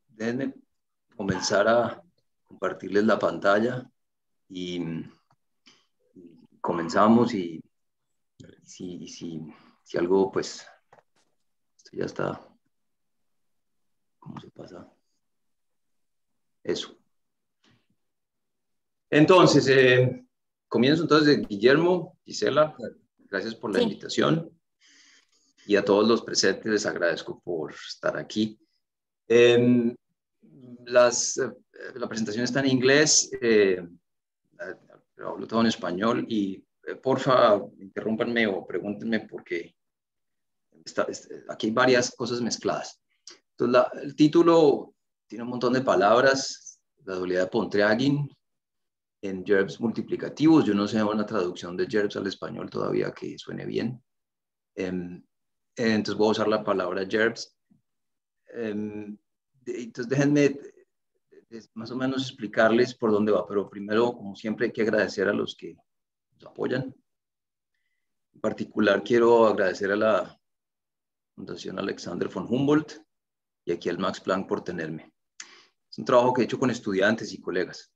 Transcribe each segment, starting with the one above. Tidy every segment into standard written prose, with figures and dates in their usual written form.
Déjenme comenzar a compartirles la pantalla y comenzamos si algo, pues, esto ya está, ¿cómo se pasa? Eso. Entonces, comienzo entonces, Guillermo, Gisela, gracias por la invitación y a todos los presentes les agradezco por estar aquí. La presentación está en inglés, pero hablo todo en español y porfa, interrúmpanme o pregúntenme porque aquí hay varias cosas mezcladas. Entonces, el título tiene un montón de palabras, la dualidad de Pontryagin en gerbs multiplicativos. Yo no sé una traducción de gerbs al español todavía que suene bien. Entonces voy a usar la palabra gerbs. Entonces déjenme más o menos explicarles por dónde va, pero primero, como siempre, hay que agradecer a los que nos apoyan. En particular, quiero agradecer a la Fundación Alexander von Humboldt y aquí al Max Planck por tenerme. Es un trabajo que he hecho con estudiantes y colegas.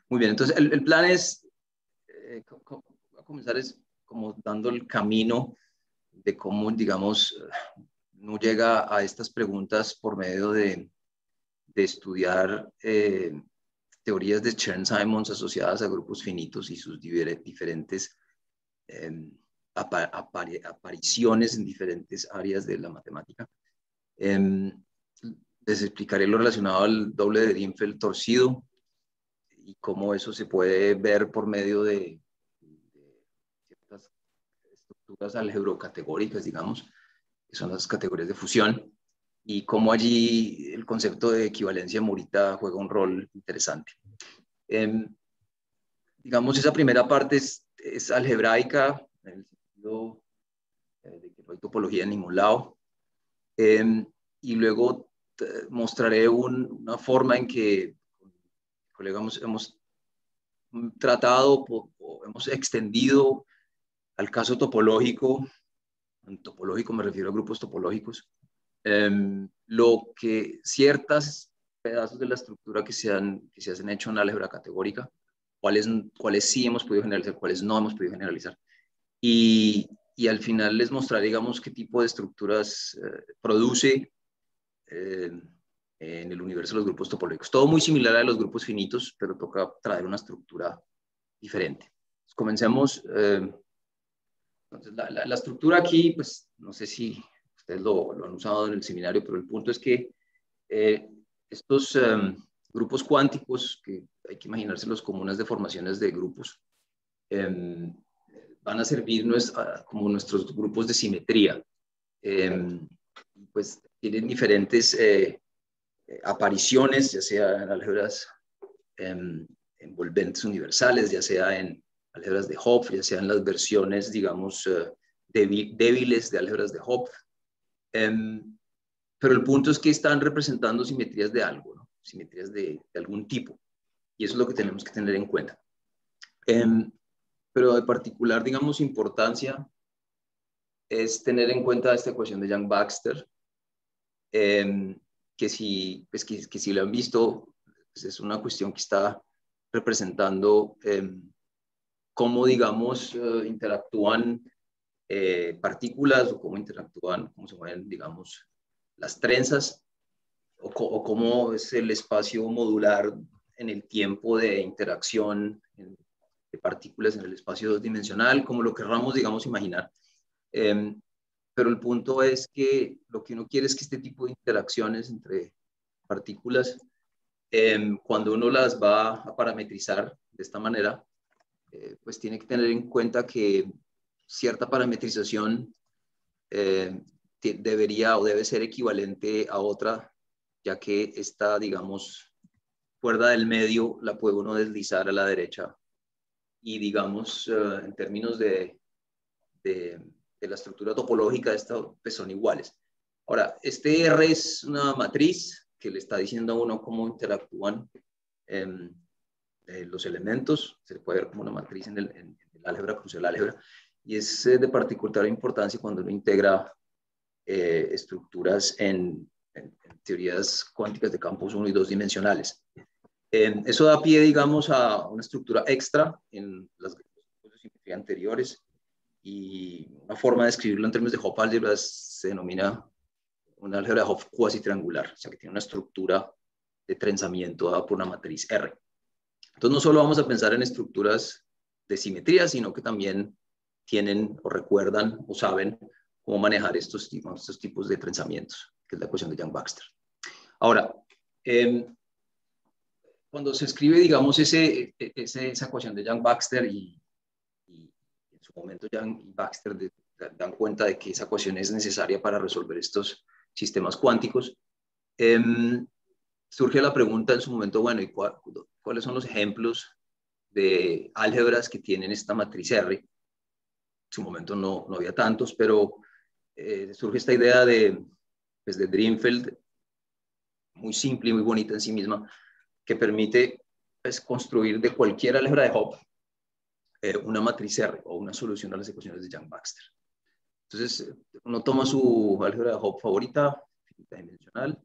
Muy bien, entonces el plan es, a comenzar es como dando el camino de cómo, digamos, uno llega a estas preguntas por medio de estudiar teorías de Chern-Simons asociadas a grupos finitos y sus diferentes apariciones en diferentes áreas de la matemática. Les explicaré lo relacionado al doble de Dirichlet torcido y cómo eso se puede ver por medio de ciertas estructuras algebrocategóricas, digamos, que son las categorías de fusión, y cómo allí el concepto de equivalencia Morita juega un rol interesante. Digamos, esa primera parte es algebraica, en el sentido de que no hay topología en ningún lado. Y luego mostraré una forma en que colegas hemos tratado o hemos extendido al caso topológico. En topológico me refiero a grupos topológicos. Lo que ciertos pedazos de la estructura que se han hecho en álgebra categórica, cuáles sí hemos podido generalizar, cuáles no hemos podido generalizar. Y al final les mostraré, digamos, qué tipo de estructuras produce en el universo de los grupos topológicos. Todo muy similar a los grupos finitos, pero toca traer una estructura diferente. Entonces, comencemos. Entonces, la estructura aquí, pues, no sé si ustedes lo han usado en el seminario, pero el punto es que estos grupos cuánticos, que hay que imaginárselos como unas deformaciones de grupos, van a servir como nuestros grupos de simetría. Pues tienen diferentes apariciones, ya sea en álgebras envolventes universales, ya sea en álgebras de Hopf, ya sea en las versiones, digamos, débiles de álgebras de Hopf. Pero el punto es que están representando simetrías de algo, ¿no? Simetrías de algún tipo. Y eso es lo que tenemos que tener en cuenta. Pero de particular, digamos, importancia es tener en cuenta esta ecuación de Yang-Baxter, que si lo han visto, pues es una cuestión que está representando cómo, digamos, interactúan partículas o cómo se mueven, digamos, las trenzas o cómo es el espacio modular en el tiempo de interacción de partículas en el espacio dos-dimensional, como lo querramos, digamos, imaginar. Pero el punto es que lo que uno quiere es que este tipo de interacciones entre partículas, cuando uno las va a parametrizar de esta manera, pues tiene que tener en cuenta que cierta parametrización debería o debe ser equivalente a otra, ya que esta, digamos, cuerda del medio la puede uno deslizar a la derecha y, digamos, en términos de la estructura topológica, esto pues son iguales. Ahora, este R es una matriz que le está diciendo a uno cómo interactúan los elementos. Se puede ver como una matriz en el álgebra, crucial álgebra, y es de particular importancia cuando uno integra estructuras en en teorías cuánticas de campos 1 y 2 dimensionales. Eso da pie, digamos, a una estructura extra en las grupos de simetría anteriores, y una forma de escribirlo en términos de Hopf álgebras se denomina una álgebra de Hopf cuasi triangular, o sea que tiene una estructura de trenzamiento dada por una matriz R. Entonces no solo vamos a pensar en estructuras de simetría, sino que también tienen o recuerdan o saben cómo manejar estos tipos de trenzamientos, que es la ecuación de Yang-Baxter. Ahora, cuando se escribe, digamos, esa ecuación de Yang-Baxter y en su momento Yang y Baxter dan cuenta de que esa ecuación es necesaria para resolver estos sistemas cuánticos, surge la pregunta en su momento, bueno, ¿y cuáles son los ejemplos de álgebras que tienen esta matriz R? En su momento no había tantos, pero surge esta idea de Drinfeld, muy simple y muy bonita en sí misma, que permite pues, construir de cualquier álgebra de Hopf una matriz R o una solución a las ecuaciones de Yang-Baxter. Entonces, uno toma su álgebra de Hopf favorita, finita dimensional,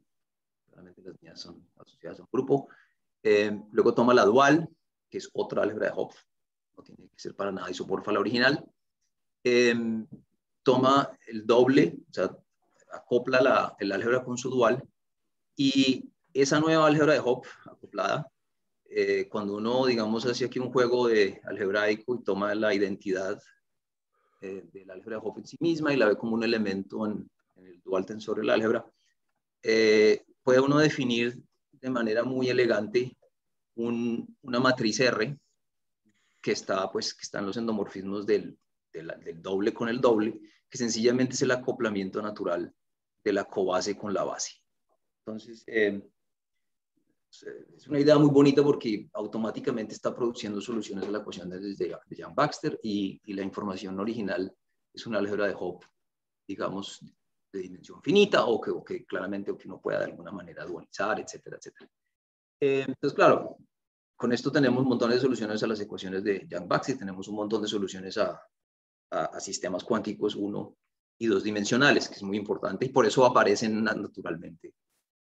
realmente las mías son asociadas a un grupo, luego toma la dual, que es otra álgebra de Hopf, no tiene que ser para nada isomorfa a la original, toma el doble, o sea, acopla el álgebra con su dual, y esa nueva álgebra de Hopf acoplada, cuando uno, digamos, hace aquí un juego de algebraico y toma la identidad del álgebra de Hopf en sí misma y la ve como un elemento en el dual tensor del álgebra, puede uno definir de manera muy elegante una matriz R que está en los endomorfismos del doble con el doble, que sencillamente es el acoplamiento natural de la cobase con la base. Entonces, es una idea muy bonita porque automáticamente está produciendo soluciones a la ecuación de Yang-Baxter, y la información original es una álgebra de Hopf, digamos, de dimensión finita, o que claramente uno pueda de alguna manera dualizar, etcétera, etcétera. Entonces, claro, con esto tenemos montones de soluciones a las ecuaciones de Yang-Baxter, tenemos un montón de soluciones a sistemas cuánticos 1 y 2 dimensionales, que es muy importante, y por eso aparecen naturalmente,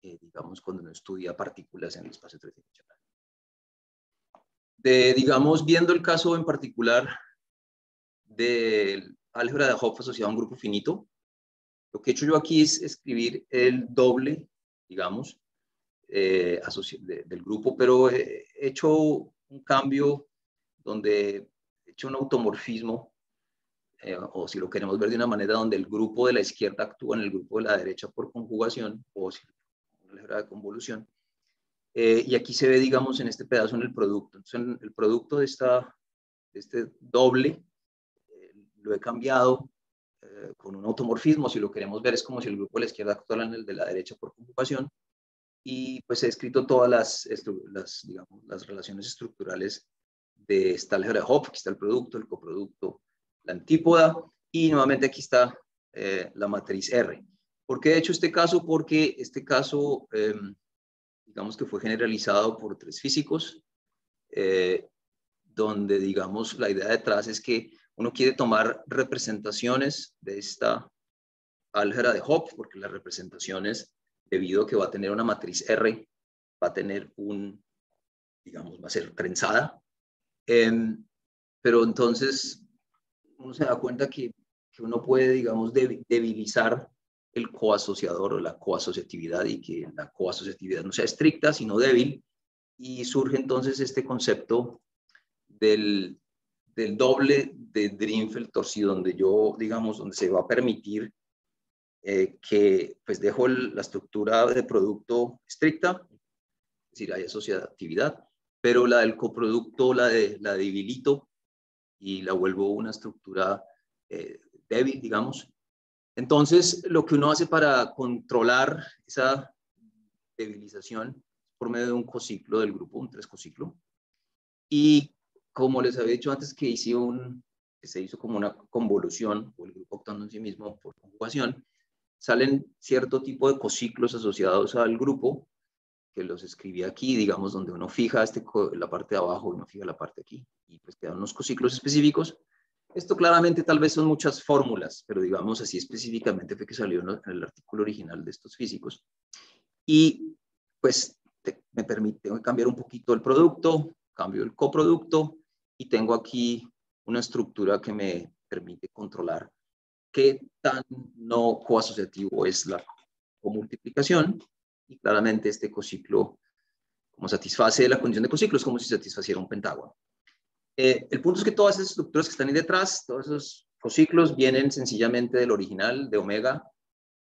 digamos, cuando uno estudia partículas en el espacio tridimensional. Digamos, viendo el caso en particular del álgebra de Hopf asociada a un grupo finito, lo que he hecho yo aquí es escribir el doble, digamos, del grupo, pero he hecho un cambio donde he hecho un automorfismo, o si lo queremos ver de una manera donde el grupo de la izquierda actúa en el grupo de la derecha por conjugación, o si una álgebra de convolución. Y aquí se ve, digamos, en este pedazo en el producto. Entonces, el producto de este doble lo he cambiado con un automorfismo. Si lo queremos ver, es como si el grupo de la izquierda actuara en el de la derecha por conjugación. Y pues he escrito todas las relaciones estructurales de esta álgebra de Hopf. Aquí está el producto, el coproducto, la antípoda, y nuevamente aquí está la matriz R. ¿Por qué he hecho este caso? Porque este caso, digamos que fue generalizado por 3 físicos, donde, digamos, la idea detrás es que uno quiere tomar representaciones de esta álgebra de Hopf, porque las representaciones, debido a que va a tener una matriz R, va a tener digamos, va a ser trenzada. Pero entonces uno se da cuenta que uno puede, digamos, debilizar el coasociador o la coasociatividad, y que la coasociatividad no sea estricta, sino débil, y surge entonces este concepto del doble de Drinfeld torcido, donde donde se va a permitir que pues dejo la estructura de producto estricta, es decir, hay asociatividad, pero la del coproducto la debilito y la vuelvo una estructura débil, digamos. Entonces, lo que uno hace para controlar esa debilización por medio de un cociclo del grupo, un 3 cociclo. Y como les había dicho antes, que se hizo como una convolución, o el grupo actuando en sí mismo por conjugación, salen cierto tipo de cociclos asociados al grupo, que los escribí aquí, digamos, donde uno fija la parte de abajo y uno fija la parte aquí, y pues quedan unos cociclos específicos. Esto claramente tal vez son muchas fórmulas, pero digamos así específicamente fue que salió en el artículo original de estos físicos. Y pues me permite cambiar un poquito el producto, cambio el coproducto y tengo aquí una estructura que me permite controlar qué tan no coasociativo es la comultiplicación. Y claramente este cociclo, como satisface la condición de cociclo, es como si satisfaciera un pentágono. El punto es que todas esas estructuras que están ahí detrás, todos esos cociclos, vienen sencillamente del original de omega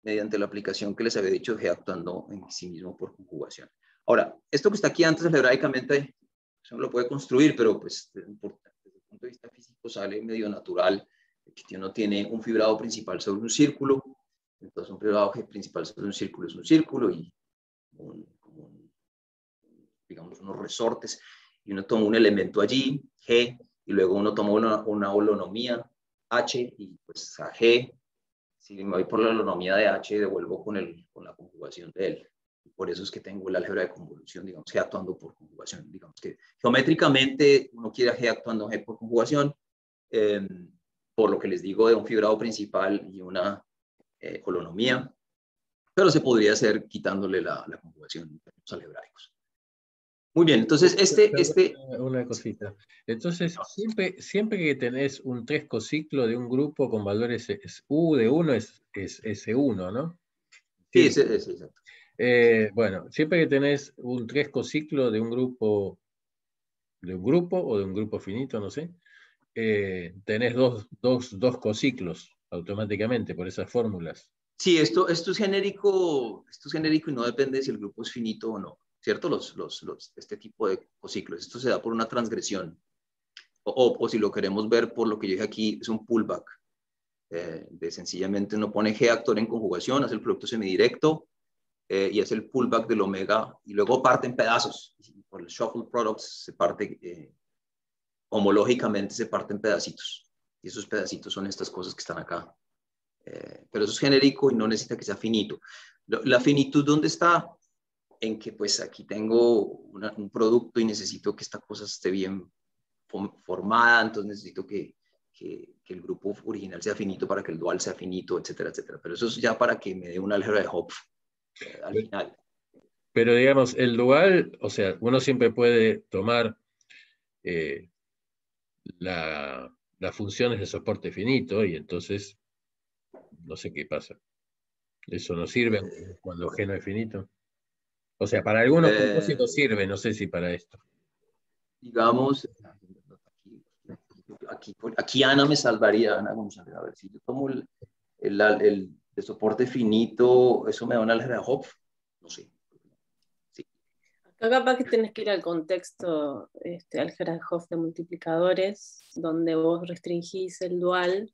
mediante la aplicación que les había dicho G actuando en sí mismo por conjugación. Ahora, esto que está aquí antes algebraicamente, eso no lo puede construir, pero pues desde el punto de vista físico sale medio natural, que uno tiene un fibrado principal sobre un círculo, entonces un fibrado principal sobre un círculo y digamos unos resortes, y uno toma un elemento allí, G, y luego uno toma una holonomía, H, y pues a G, si me voy por la holonomía de H, devuelvo con la conjugación de él. Y por eso es que tengo el álgebra de convolución, digamos, G actuando por conjugación. Digamos que geométricamente uno quiere G actuando G por conjugación, por lo que les digo de un fibrado principal y una holonomía, pero se podría hacer quitándole la conjugación en términos algebraicos. Muy bien, entonces Una cosita. Entonces, siempre que tenés un tres cociclo de un grupo con valores U de 1 es S1, ¿no? Sí, es exacto. Bueno, siempre que tenés un tres cociclo de un grupo o de un grupo finito, no sé, tenés dos cociclos automáticamente por esas fórmulas. Sí, esto es genérico y no depende si el grupo es finito o no, ¿cierto? Este tipo de cociclos. Esto se da por una transgresión. O si lo queremos ver por lo que yo dije aquí, es un pullback. De sencillamente uno pone G actor en conjugación, hace el producto semidirecto y hace el pullback del omega y luego parte en pedazos. Por el shuffle products se parte, homológicamente se parte en pedacitos. Y esos pedacitos son estas cosas que están acá. Pero eso es genérico y no necesita que sea finito. La finitud, ¿dónde está? En que pues aquí tengo un producto y necesito que esta cosa esté bien formada, entonces necesito que el grupo original sea finito para que el dual sea finito, etcétera, etcétera. Pero eso es ya para que me dé una álgebra de Hopf al final. Pero digamos, el dual, o sea, uno siempre puede tomar las funciones de soporte finito y entonces no sé qué pasa. Eso no sirve cuando G no es finito. O sea, para algunos propósitos sirve, no sé si para esto. Digamos, aquí Ana me salvaría, Ana González, a ver si yo tomo el de soporte finito, eso me da una álgebra de Hopf, no sé. Sí. Acá capaz que tenés que ir al contexto álgebra de Hopf de multiplicadores, donde vos restringís el dual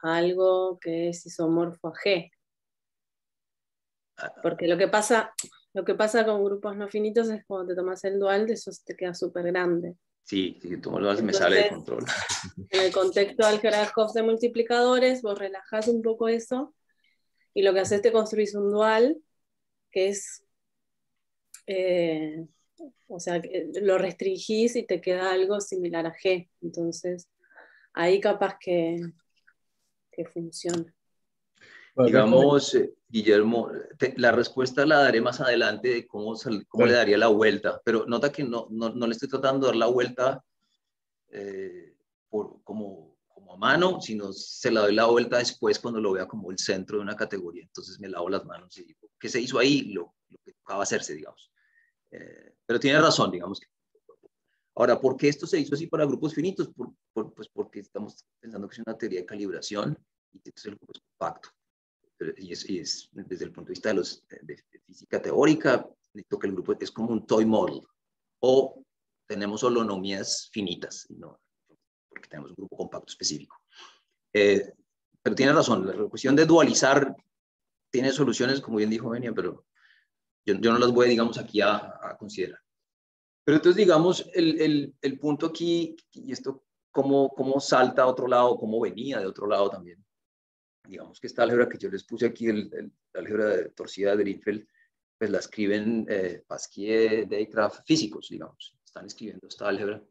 a algo que es isomorfo a G. Porque lo que pasa con grupos no finitos es cuando te tomas el dual, de eso te queda súper grande. Sí, tomo el dual me sale de control. En el contexto de álgebra de Hopf de multiplicadores, vos relajás un poco eso y lo que haces te construís un dual que es, o sea, lo restringís y te queda algo similar a G. Entonces, ahí capaz que funciona. Digamos, Guillermo, la respuesta la daré más adelante de cómo le daría la vuelta, pero nota que no le estoy tratando de dar la vuelta como a mano, sino se la doy la vuelta después cuando lo vea como el centro de una categoría. Entonces me lavo las manos y digo, ¿qué se hizo ahí? Lo que tocaba hacerse, digamos. Pero tiene razón, digamos. Ahora, ¿por qué esto se hizo así para grupos finitos? Pues porque estamos pensando que es una teoría de calibración y entonces el grupo es compacto. Y es desde el punto de vista de física teórica, necesito que el grupo es como un toy model. O tenemos holonomías finitas, ¿no? Porque tenemos un grupo compacto específico. Pero tiene razón, la cuestión de dualizar tiene soluciones, como bien dijo Benia, pero yo no las voy, digamos, aquí a considerar. Pero entonces, digamos, el punto aquí, y esto cómo salta a otro lado, cómo venía de otro lado también. Digamos que esta álgebra que yo les puse aquí, la álgebra de torcida de Dirichlet, pues la escriben Pasquier, Daycraft, físicos, digamos. Están escribiendo esta álgebra.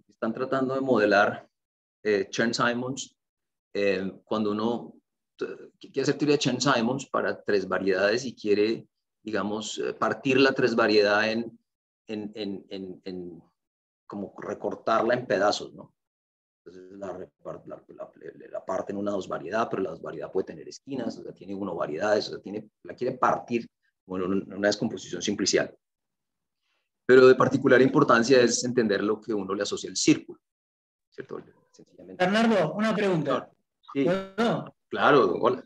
Están tratando de modelar Chern-Simons, cuando uno quiere hacer teoría de Chern-Simons para tres variedades y quiere, digamos, partir la tres variedad como recortarla en pedazos, ¿no? Entonces la parte en una dos variedad, pero la dos variedad puede tener esquinas, o sea, tiene uno variedades, o sea, la quiere partir como en una descomposición simplicial. Pero de particular importancia es entender lo que uno le asocia al círculo, ¿cierto? Sencillamente. Bernardo, una pregunta. Sí. ¿Puedo? Claro, hola.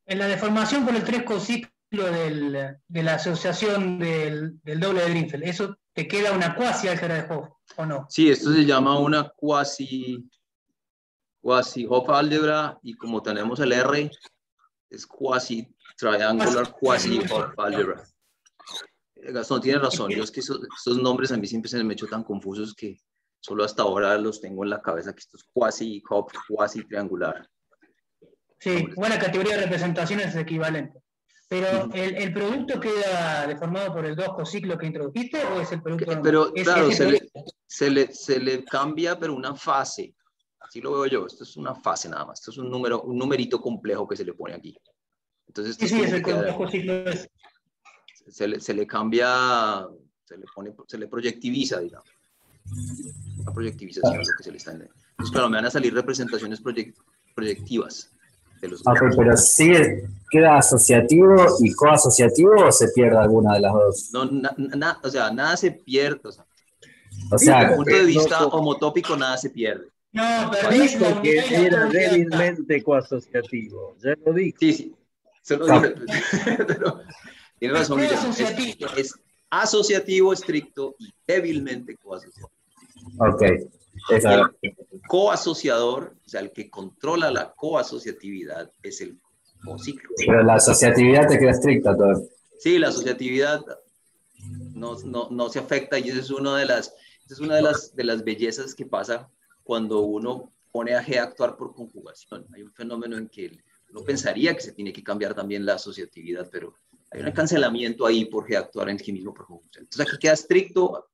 En la deformación por el 3 ciclo de la asociación del doble de Drinfeld, ¿eso te queda una cuasi álgebra de Hopf o no? Sí, esto se llama una quasi Hopf álgebra, y como tenemos el R, es quasi triangular quasi Hopf álgebra. Gastón tiene razón, yo es que estos nombres a mí siempre se me han hecho tan confusos que solo hasta ahora los tengo en la cabeza, que esto es quasi Hopf, quasi triangular. Sí, buena categoría de representaciones es equivalente. Pero ¿el producto queda deformado por el 2 cociclo que introdujiste o es el producto normal? Pero claro, se le cambia, pero una fase. Así lo veo yo. Esto es una fase nada más. Esto es un numerito complejo que se le pone aquí. Entonces, esto sí, es es el 2 cociclo. Se le cambia, se le proyectiviza, digamos. La proyectivización es lo que se le está entendiendo. Entonces, claro, me van a salir representaciones proyectivas. Ok, pero ¿sigue, queda asociativo y coasociativo o se pierde alguna de las dos? No, o sea, nada se pierde. O sea, desde el punto de vista homotópico, nada se pierde. No, perdés la Dijo que unidad y la era probabilidad. débilmente coasociativo. Ya lo dijo. Sí, se lo dije. Pero, tiene razón, Guillermo. Es asociativo estricto y débilmente coasociativo. Ok. El coasociador, o sea, el que controla la coasociatividad, es el cociclo. Pero la asociatividad te queda estricta todo. Sí, la asociatividad no se afecta, y esa es una de las bellezas que pasa cuando uno pone a G a actuar por conjugación. Hay un fenómeno en que uno pensaría que se tiene que cambiar también la asociatividad, pero hay un cancelamiento ahí por G actuar en G mismo por conjugación. Entonces aquí queda estricto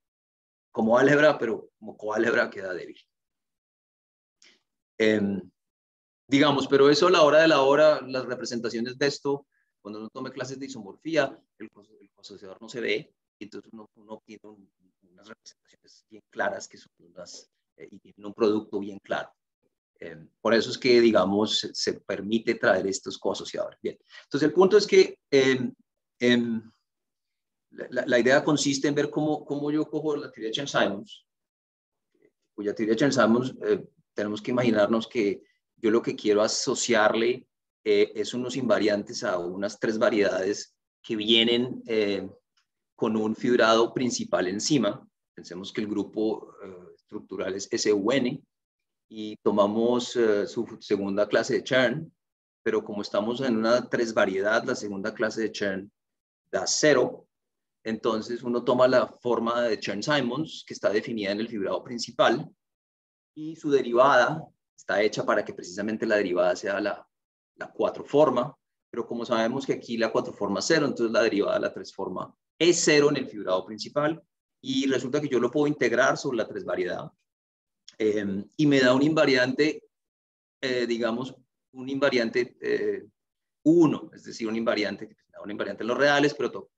como álgebra, pero como coálgebra queda débil. Digamos, pero eso a la hora de la hora, las representaciones de esto, cuando uno tome clases de isomorfía, el coasociador no se ve, y entonces uno tiene unas representaciones bien claras que son y tienen un producto bien claro. Por eso es que, digamos, se permite traer estos coasociadores. Bien, entonces el punto es que la idea consiste en ver cómo yo cojo la teoría de Chern-Simons, cuya teoría de Chern-Simons tenemos que imaginarnos que yo lo que quiero asociarle es unos invariantes a unas tres variedades que vienen con un fibrado principal encima. Pensemos que el grupo estructural es SUN y tomamos su segunda clase de Chern, pero como estamos en una tres variedad, la segunda clase de Chern da 0. Entonces uno toma la forma de Chern-Simons, que está definida en el fibrado principal, y su derivada está hecha para que precisamente la derivada sea la 4 forma, pero como sabemos que aquí la 4 forma 0, entonces la derivada de la 3 forma es 0 en el fibrado principal, y resulta que yo lo puedo integrar sobre la 3 variedad, y me da un invariante, digamos, un invariante 1, es decir, un invariante en los reales, pero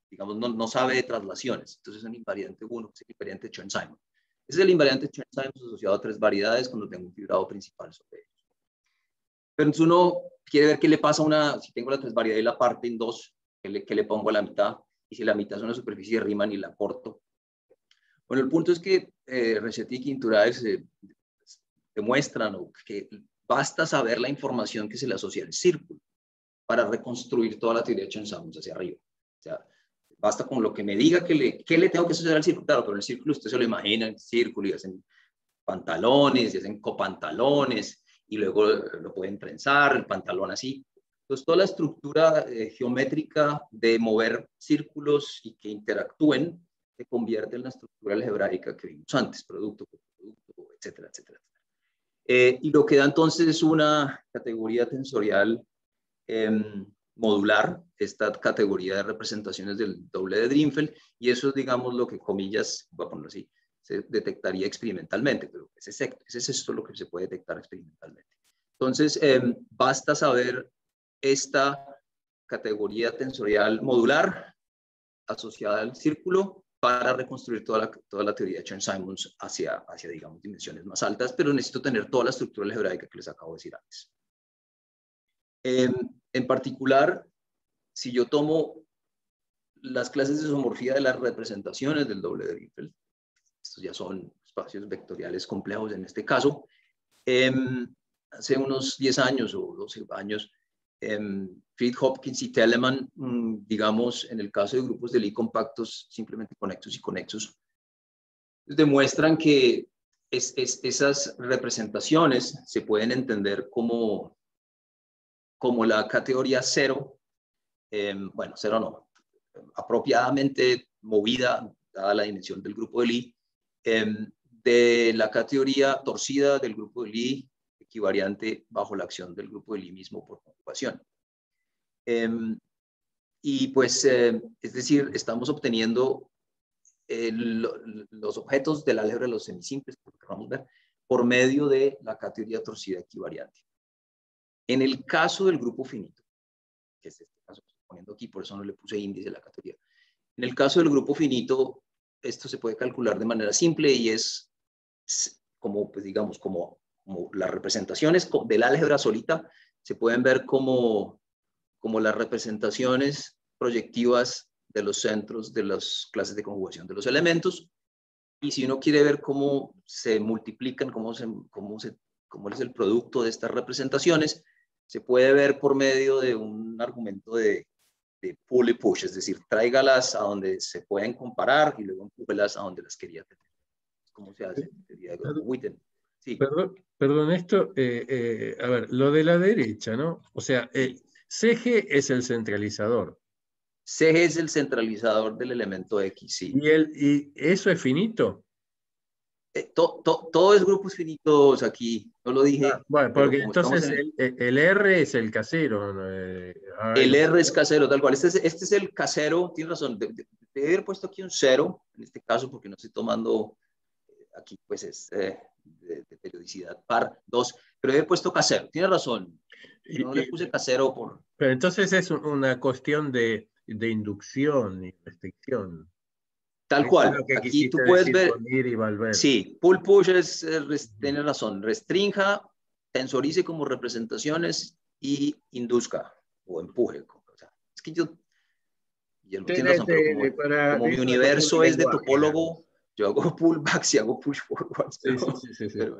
digamos, no sabe de traslaciones. Entonces es un invariante 1, que es el invariante Chern-Simons. Ese es el invariante Chern-Simons asociado a tres variedades cuando tengo un fibrado principal sobre ellos. Pero entonces uno quiere ver qué le pasa si tengo la tres variedad y la parte en dos, ¿qué le pongo a la mitad? Y si la mitad es una superficie de Riemann y la corto. Bueno, el punto es que Ricchetti y Quinturaex demuestran que basta saber la información que se le asocia al círculo para reconstruir toda la teoría de Chern-Simons hacia arriba. O sea, basta con lo que me diga qué le tengo que asociar al círculo. Claro, pero el círculo usted se lo imagina en el círculo y hacen pantalones y hacen copantalones y luego lo pueden trenzar, el pantalón así. Entonces, toda la estructura geométrica de mover círculos y que interactúen se convierte en la estructura algebraica que vimos antes, producto por producto, etcétera, etcétera. Y lo que da entonces es una categoría tensorial modular, esta categoría de representaciones del doble de Drinfeld, y eso es, digamos, lo que, comillas, voy a ponerlo así, se detectaría experimentalmente, pero es esto lo que se puede detectar experimentalmente. Entonces, basta saber esta categoría tensorial modular asociada al círculo para reconstruir toda la teoría de Chern-Simons hacia, digamos, dimensiones más altas, pero necesito tener toda la estructura algebraica que les acabo de decir antes. En particular, si yo tomo las clases de isomorfía de las representaciones del doble de Dirichlet, estos ya son espacios vectoriales complejos en este caso, hace unos 10 años o 12 años, Fried, Hopkins y Telemann, digamos, en el caso de grupos de Lie compactos, simplemente conexos y conexos, demuestran que esas representaciones se pueden entender como la categoría cero, bueno, cero no, apropiadamente movida, dada la dimensión del grupo de Lie, de la categoría torcida del grupo de Lie, equivariante bajo la acción del grupo de Lie mismo por conjugación. Y pues, es decir, estamos obteniendo los objetos del álgebra de los semisimples, porque vamos a ver, por medio de la categoría torcida equivariante. En el caso del grupo finito, que es este caso que estoy poniendo aquí, por eso no le puse índice a la categoría. En el caso del grupo finito, esto se puede calcular de manera simple y es como, pues digamos, como las representaciones del álgebra solita se pueden ver como las representaciones proyectivas de los centros de las clases de conjugación de los elementos. Y si uno quiere ver cómo se multiplican, cómo es el producto de estas representaciones, se puede ver por medio de un argumento de pull y push, es decir, tráigalas a donde se pueden comparar y luego empújelas a donde las quería tener. ¿Cómo se hace? Sí. Perdón, esto, a ver, lo de la derecha, ¿no? O sea, CG es el centralizador. CG es el centralizador del elemento X, sí. ¿Y eso es finito? Todo es grupos finitos aquí, no lo dije. Bueno, porque entonces el R es el casero. El R es casero, tal cual. Este es el casero, tienes razón. Debe haber puesto aquí un 0, en este caso, porque no estoy tomando, aquí pues es de periodicidad par 2, pero he puesto casero, tienes razón. No le puse casero por... Pero entonces es una cuestión de inducción y restricción. Tal cual. Aquí tú puedes ver. Sí, pull push tienes razón. Restrinja, tensorice como representaciones y induzca o empuje. O sea, es que yo no tiene razón, pero como mi universo es de topólogo, yo hago pullbacks y hago push forwards. Pero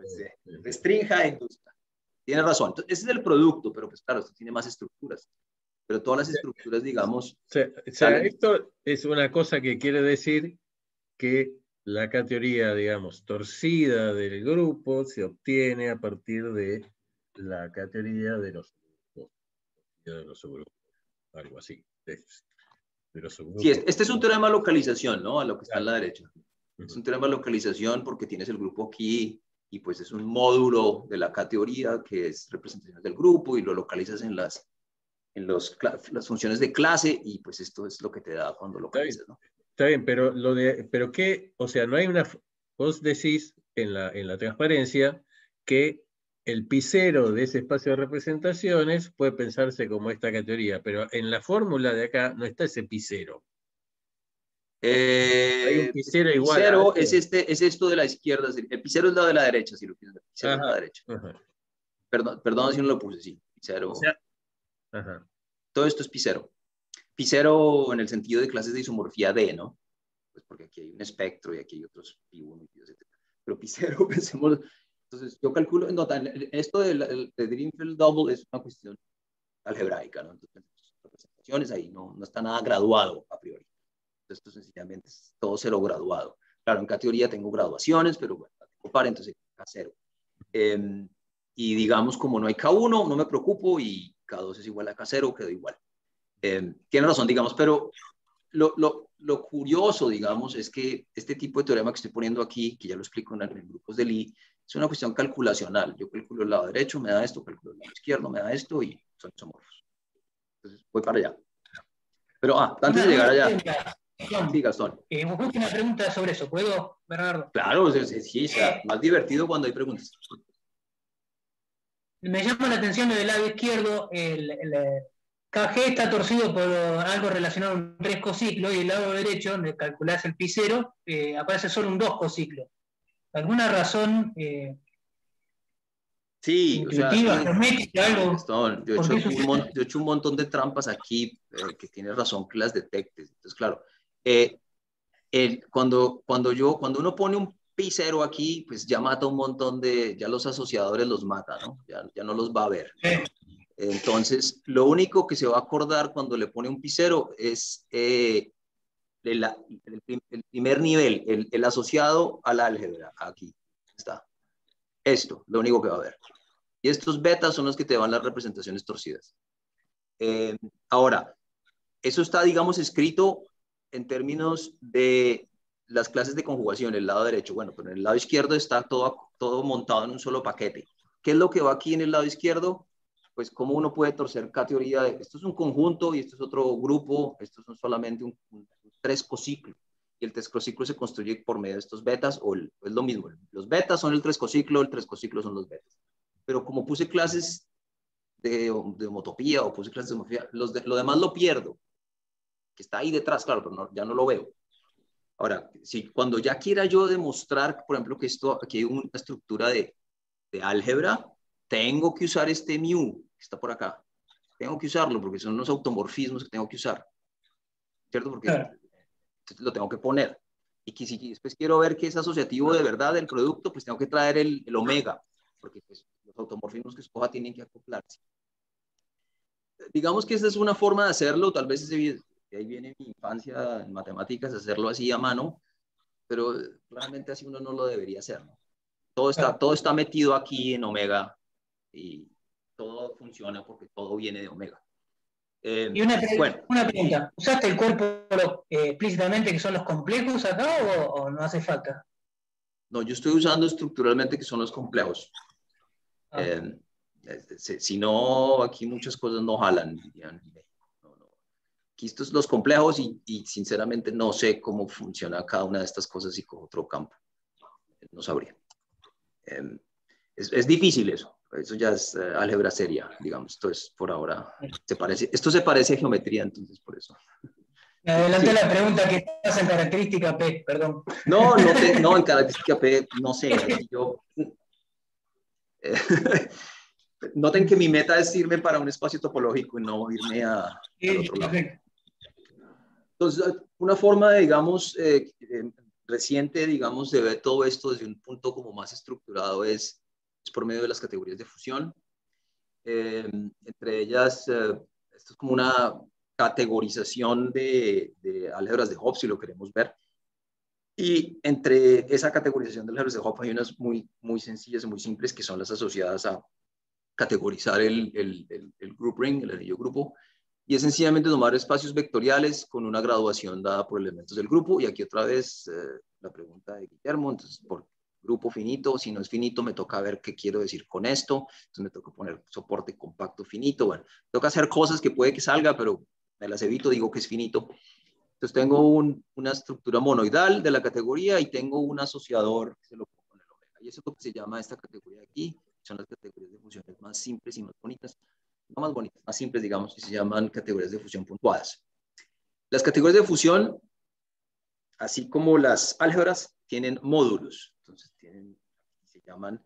restrinja e induzca. Tiene razón. Entonces, ese es el producto, pero pues claro, esto tiene más estructuras. Pero todas las estructuras, digamos... O sea, esto es una cosa que quiere decir que la categoría, digamos, torcida del grupo se obtiene a partir de la categoría de los subgrupos, algo así. De los subgrupos. Sí, este es un teorema de localización, ¿no? A lo que está a la derecha. Es un teorema de localización porque tienes el grupo aquí y pues es un módulo de la categoría que es representación del grupo y lo localizas en las funciones de clase y pues esto es lo que te da cuando localizas, ¿no? Está bien, pero qué, o sea, no hay una, vos decís en la transparencia que el pi0 de ese espacio de representaciones puede pensarse como esta categoría, pero en la fórmula de acá no está ese pi0. Hay un pi0 igual. Pi0 es esto de la izquierda, el pi0 es lo de la derecha, si lo quieres ver. Pi0 es la derecha. Perdón si no lo puse, sí. Pi0. O sea, todo esto es pi0. Pi0 en el sentido de clases de isomorfía D, ¿no? Pues porque aquí hay un espectro y aquí hay otros pi1 y pi2, etc. Pero pi0, pensemos, entonces yo calculo, esto de Dirichlet double es una cuestión algebraica, ¿no? Entonces, representaciones ahí no está nada graduado a priori. Entonces, esto sencillamente es todo cero graduado. Claro, en categoría tengo graduaciones, pero bueno, tengo par, entonces K0. Y digamos, como no hay K1, no me preocupo y K2 es igual a K0, quedó igual. Tiene razón, digamos, pero lo curioso, digamos, es que este tipo de teorema que estoy poniendo aquí, que ya lo explico en grupos de Lie, es una cuestión calculacional. Yo calculo el lado derecho, me da esto, calculo el lado izquierdo, me da esto y son isomorfos. Entonces voy para allá. Pero antes de llegar allá. Sí, Gastón. Justo una pregunta sobre eso. ¿Puedo, Bernardo? Claro, sí, sea más divertido cuando hay preguntas. Me llama la atención del lado izquierdo, el KG está torcido por algo relacionado a un 3 cociclo, y el lado derecho, donde calculás el pi0, aparece solo un 2 cociclo. ¿Alguna razón Sí, o sea, intuitiva, geométrica, algo? Gastón, yo he hecho un montón de trampas aquí que tienes razón que las detectes. Entonces, claro, cuando uno pone un pi0 aquí, pues ya mata un montón ya los asociadores los mata, ¿no? Ya no los va a ver. Entonces, lo único que se va a acordar cuando le pone un pi0 es el primer nivel, el asociado al álgebra. Aquí está. Esto, lo único que va a ver. Y estos betas son los que te dan las representaciones torcidas. Ahora, eso está, digamos, escrito en términos de las clases de conjugación, el lado derecho. Bueno, pero en el lado izquierdo está todo montado en un solo paquete. ¿Qué es lo que va aquí en el lado izquierdo? Pues cómo uno puede torcer cada teoría de esto es un conjunto y esto es otro grupo, estos son solamente un 3 cociclo. Y el 3 cociclo se construye por medio de estos betas, es lo mismo. Los betas son el 3 cociclo, el 3 cociclo son los betas. Pero como puse clases de homotopía o puse clases de homotopía, lo demás lo pierdo, que está ahí detrás, claro, pero ya no lo veo. Ahora, cuando ya quiera yo demostrar, por ejemplo, que aquí hay una estructura de álgebra, tengo que usar este mu, que está por acá. Tengo que usarlo porque son unos automorfismos que tengo que usar. ¿Cierto? Porque lo tengo que poner. Y que si después quiero ver que es asociativo de verdad del producto, pues tengo que traer el omega, porque pues, los automorfismos que escoja tienen que acoplarse. Digamos que esta es una forma de hacerlo, tal vez de ahí viene mi infancia en matemáticas, hacerlo así a mano, pero realmente así uno no lo debería hacer, ¿no? Todo está metido aquí en omega y todo funciona porque todo viene de omega. Y una pregunta, ¿usaste el cuerpo explícitamente que son los complejos acá o no hace falta? No, yo estoy usando estructuralmente que son los complejos. Si no, aquí muchas cosas no jalan. Aquí estos los complejos y sinceramente no sé cómo funciona cada una de estas cosas y con otro campo. No sabría. Es difícil eso. Eso ya es álgebra seria, digamos. Esto es por ahora. Esto se parece a geometría, entonces por eso. Me adelanté la pregunta que pasa en característica P, perdón. No, en característica P, no sé. Noten que mi meta es irme para un espacio topológico y no irme al otro lado. Entonces, una forma, digamos, reciente, digamos, de ver todo esto desde un punto como más estructurado es por medio de las categorías de fusión. Entre ellas, esto es como una categorización de álgebras de Hopf, si lo queremos ver. Y entre esa categorización de álgebras de Hopf hay unas muy, muy sencillas y muy simples que son las asociadas a categorizar el group ring, el anillo grupo, y es sencillamente tomar espacios vectoriales con una graduación dada por elementos del grupo. Y aquí otra vez la pregunta de Guillermo, entonces por grupo finito, si no es finito me toca ver qué quiero decir con esto, entonces me toca poner soporte compacto finito, bueno, toca hacer cosas que puede que salga, pero me las evito, digo que es finito. Entonces tengo una estructura monoidal de la categoría y tengo un asociador que se lo pongo en el omega, y eso es lo que se llama esta categoría de aquí, son las categorías de fusiones más simples y más bonitas, no más bonitas, más simples, digamos, que se llaman categorías de fusión puntuadas. Las categorías de fusión, así como las álgebras, tienen módulos. Entonces, se llaman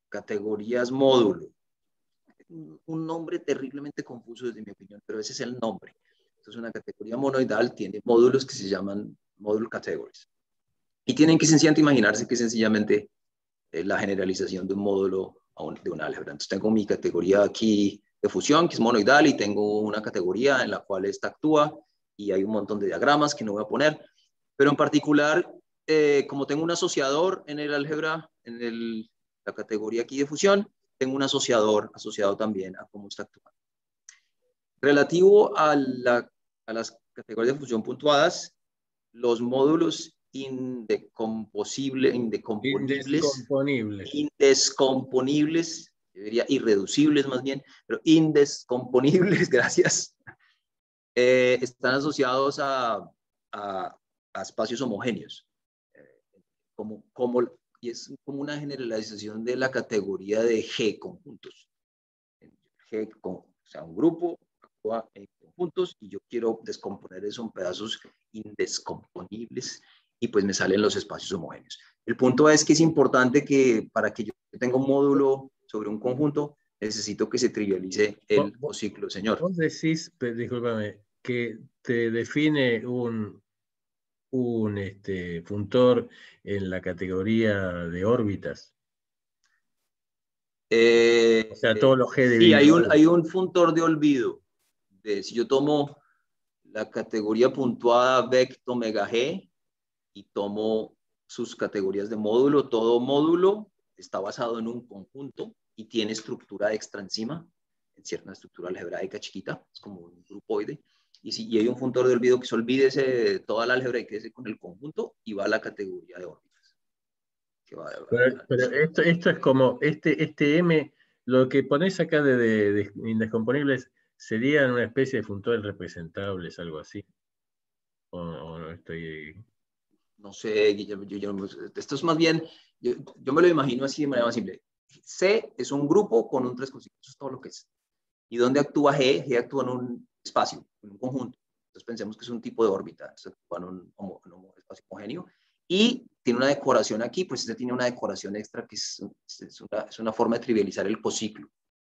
categorías módulo. Un nombre terriblemente confuso desde mi opinión, pero ese es el nombre. Entonces, una categoría monoidal tiene módulos que se llaman module categories. Y tienen que sencillamente imaginarse que es sencillamente la generalización de un módulo de una álgebra. Entonces, tengo mi categoría aquí de fusión, que es monoidal, y tengo una categoría en la cual esta actúa, y hay un montón de diagramas que no voy a poner, pero en particular, como tengo un asociador en el álgebra, en la categoría aquí de fusión, tengo un asociador asociado también a cómo está actuando. Relativo a las categorías de fusión puntuadas, los módulos indescomponibles, yo diría irreducibles más bien, pero indescomponibles, gracias, están asociados a a espacios homogéneos. Y es como una generalización de la categoría de G conjuntos. O sea, un grupo actúa en conjuntos y yo quiero descomponer eso en pedazos indescomponibles y pues me salen los espacios homogéneos. El punto es que es importante que para que yo tenga un módulo sobre un conjunto, necesito que se trivialice el ciclo, señor. Vos decís, discúlpame, que te define un funtor en la categoría de órbitas. O sea, todos los G de sí, hay un funtor de olvido. Si yo tomo la categoría puntuada vecto mega G y tomo sus categorías de módulo, todo módulo está basado en un conjunto y tiene estructura extra encima, en cierta estructura algebraica chiquita, es como un grupoide. Y hay un funtor de olvido que se olvide toda la álgebra y quede con el conjunto y va a la categoría de órbitas. Pero esto es como, este M, lo que pones acá de indescomponibles serían una especie de funtores representables, algo así. O no estoy... No sé, Guillermo, esto es más bien, yo me lo imagino así de manera más simple. C es un grupo con un 3 con 5, eso es todo lo que es. ¿Y dónde actúa G? G actúa en un espacio, en un conjunto. Entonces pensemos que es un tipo de órbita, entonces actúa en un espacio homogéneo. Y tiene una decoración aquí, pues este tiene una decoración extra que es una forma de trivializar el cociclo.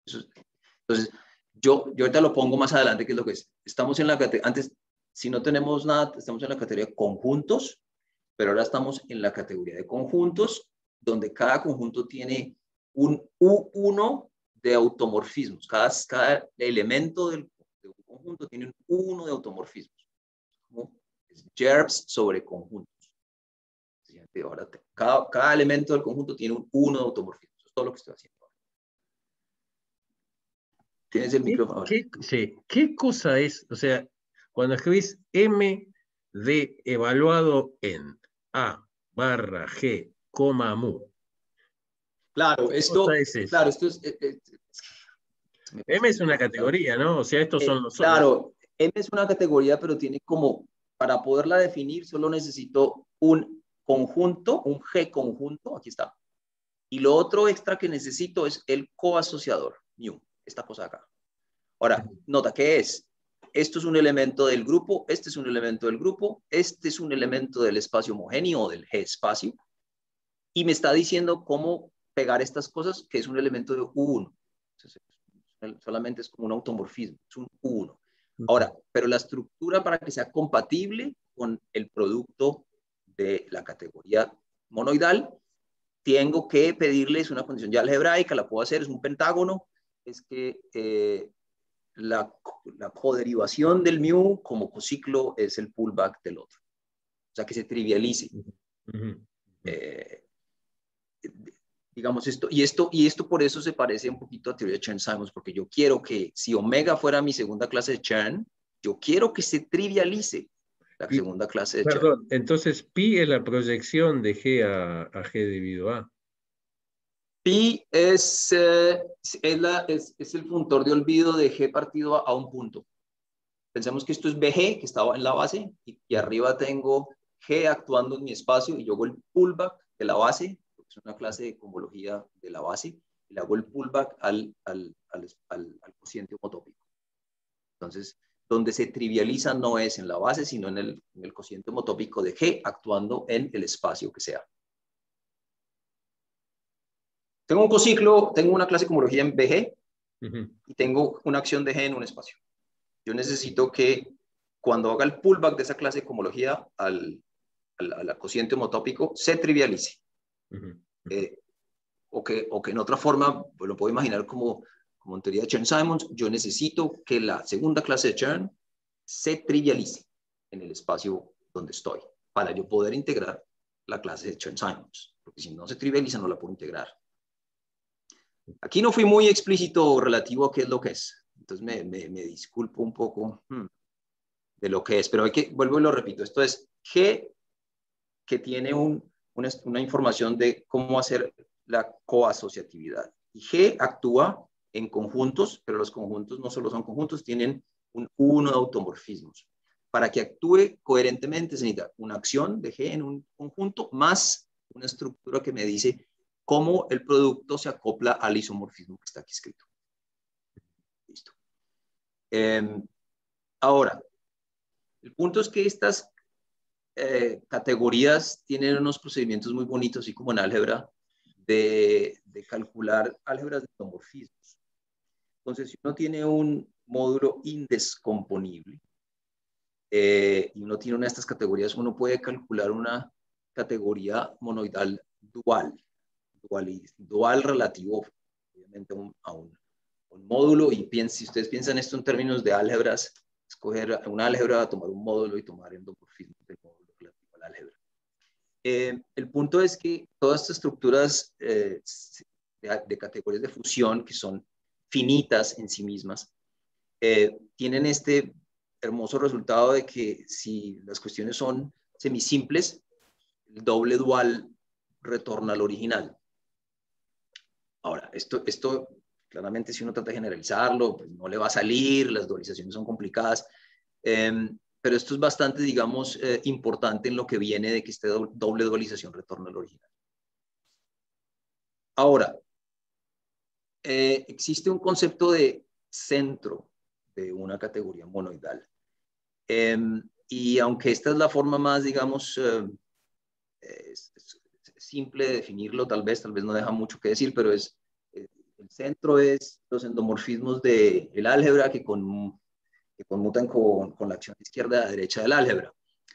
Entonces, yo ahorita lo pongo más adelante, que es lo que es. Estamos en la categoría, antes, si no tenemos nada, estamos en la categoría de conjuntos, pero ahora estamos en la categoría de conjuntos, donde cada conjunto tiene un U1 de automorfismos. Cada elemento de un conjunto tiene un 1 de automorfismos. ¿Cómo? Es gerbs sobre conjuntos. Ahora, cada elemento del conjunto tiene un 1 de automorfismos. Eso es todo lo que estoy haciendo. ¿Tienes el micrófono? Sí. ¿Qué cosa es? O sea, cuando escribís M de evaluado en A barra G, coma mu. Claro, esto es. M es una categoría, ¿no? O sea, estos son los... Claro, M es una categoría, pero tiene como, para poderla definir, solo necesito un conjunto, un G conjunto, aquí está. Y lo otro extra que necesito es el coasociador, mu, esta cosa de acá. Ahora, nota, ¿qué es? Esto es un elemento del grupo, este es un elemento del grupo, este es un elemento del espacio homogéneo o del G espacio, y me está diciendo cómo pegar estas cosas, que es un elemento de U1. Entonces, solamente es como un automorfismo, es un U1. Ahora, pero la estructura para que sea compatible con el producto de la categoría monoidal, tengo que pedirles una condición ya algebraica, la puedo hacer, es un pentágono, es que la coderivación del mu como cociclo es el pullback del otro. O sea, que se trivialice. Digamos esto, y esto por eso se parece un poquito a teoría de Chern-Simons, porque yo quiero que si omega fuera mi segunda clase de Chern, yo quiero que se trivialice la segunda clase de Chern. Perdón, entonces pi es la proyección de G a G dividido A. Pi es el funtor de olvido de G partido a un punto. Pensemos que esto es BG, que estaba en la base, y arriba tengo G actuando en mi espacio, y yo hago el pullback de la base, es una clase de cohomología de la base, y le hago el pullback al cociente homotópico. Entonces, donde se trivializa no es en la base, sino en el cociente homotópico de G actuando en el espacio que sea. Tengo un cociclo, tengo una clase de cohomología en BG, y tengo una acción de G en un espacio. Yo necesito que cuando haga el pullback de esa clase de cohomología al cociente homotópico se trivialice. O que en otra forma, pues lo puedo imaginar como en teoría de Chern-Simons, yo necesito que la segunda clase de Chern se trivialice en el espacio donde estoy, para yo poder integrar la clase de Chern-Simons. Porque si no se trivializa, no la puedo integrar. Aquí no fui muy explícito relativo a qué es lo que es. Entonces me disculpo un poco de lo que es, pero vuelvo y lo repito. Esto es G, que tiene una información de cómo hacer la coasociatividad. Y G actúa en conjuntos, pero los conjuntos no solo son conjuntos, tienen un 1 de automorfismos. para que actúe coherentemente se necesita una acción de G en un conjunto más una estructura que me dice cómo el producto se acopla al isomorfismo que está aquí escrito. Listo. Ahora, el punto es que estas categorías tienen unos procedimientos muy bonitos, así como en álgebra, de calcular álgebras de isomorfismos. Entonces, si uno tiene un módulo indescomponible y uno tiene una de estas categorías, uno puede calcular una categoría monoidal dual relativo, obviamente, a un módulo. Y si ustedes piensan esto en términos de álgebras, escoger una álgebra, tomar un módulo y tomar endomorfismo del módulo relativo al álgebra. El punto es que todas estas estructuras de categorías de fusión, que son finitas en sí mismas, tienen este hermoso resultado de que si las cuestiones son semisimples, el doble dual retorna al original. Ahora, esto claramente si uno trata de generalizarlo, pues no le va a salir, las dualizaciones son complicadas, pero esto es bastante, digamos, importante en lo que viene de que esta doble dualización retorna al original. Ahora, existe un concepto de centro de una categoría monoidal. Y aunque esta es la forma más, digamos, es simple de definirlo, tal vez no deja mucho que decir, pero el centro es los endomorfismos del álgebra que conmutan con la acción de izquierda a derecha del álgebra.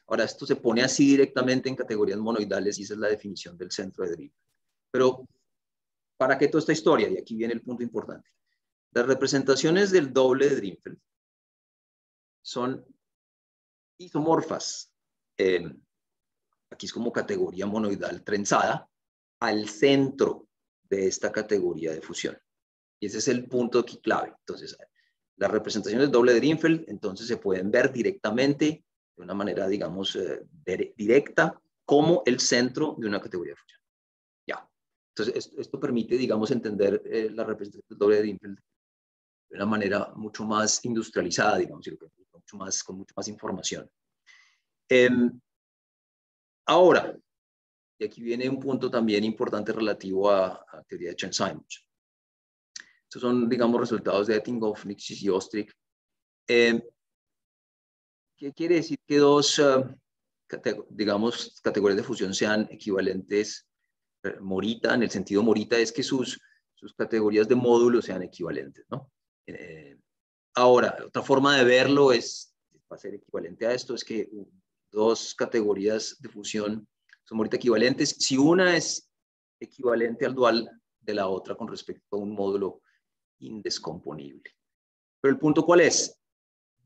Ahora, esto se pone así directamente en categorías monoidales y esa es la definición del centro de Dirichlet. Pero, ¿para qué toda esta historia? Y aquí viene el punto importante. Las representaciones del doble de Dirichlet son isomorfas. Aquí es como categoría monoidal trenzada al centro de esta categoría de fusión. Y ese es el punto aquí clave. Entonces, las representaciones del doble de Dirichlet, entonces se pueden ver directamente, de una manera, digamos, directa, como el centro de una categoría de fusión. Ya. Entonces, esto permite, digamos, entender la representación del doble de Dirichlet de una manera mucho más industrializada, digamos, con mucho más información. Ahora, y aquí viene un punto también importante relativo a teoría de Chern-Simons. Estos son, digamos, resultados de Etinghoff, Nixis y Ostrich. ¿Qué quiere decir que dos, digamos, categorías de fusión sean equivalentes? Morita, en el sentido Morita, es que sus categorías de módulo sean equivalentes, ¿no? Ahora, otra forma de verlo va a ser equivalente a esto, es que dos categorías de fusión son Morita equivalentes si una es equivalente al dual de la otra con respecto a un módulo indescomponible. Pero el punto, ¿cuál es?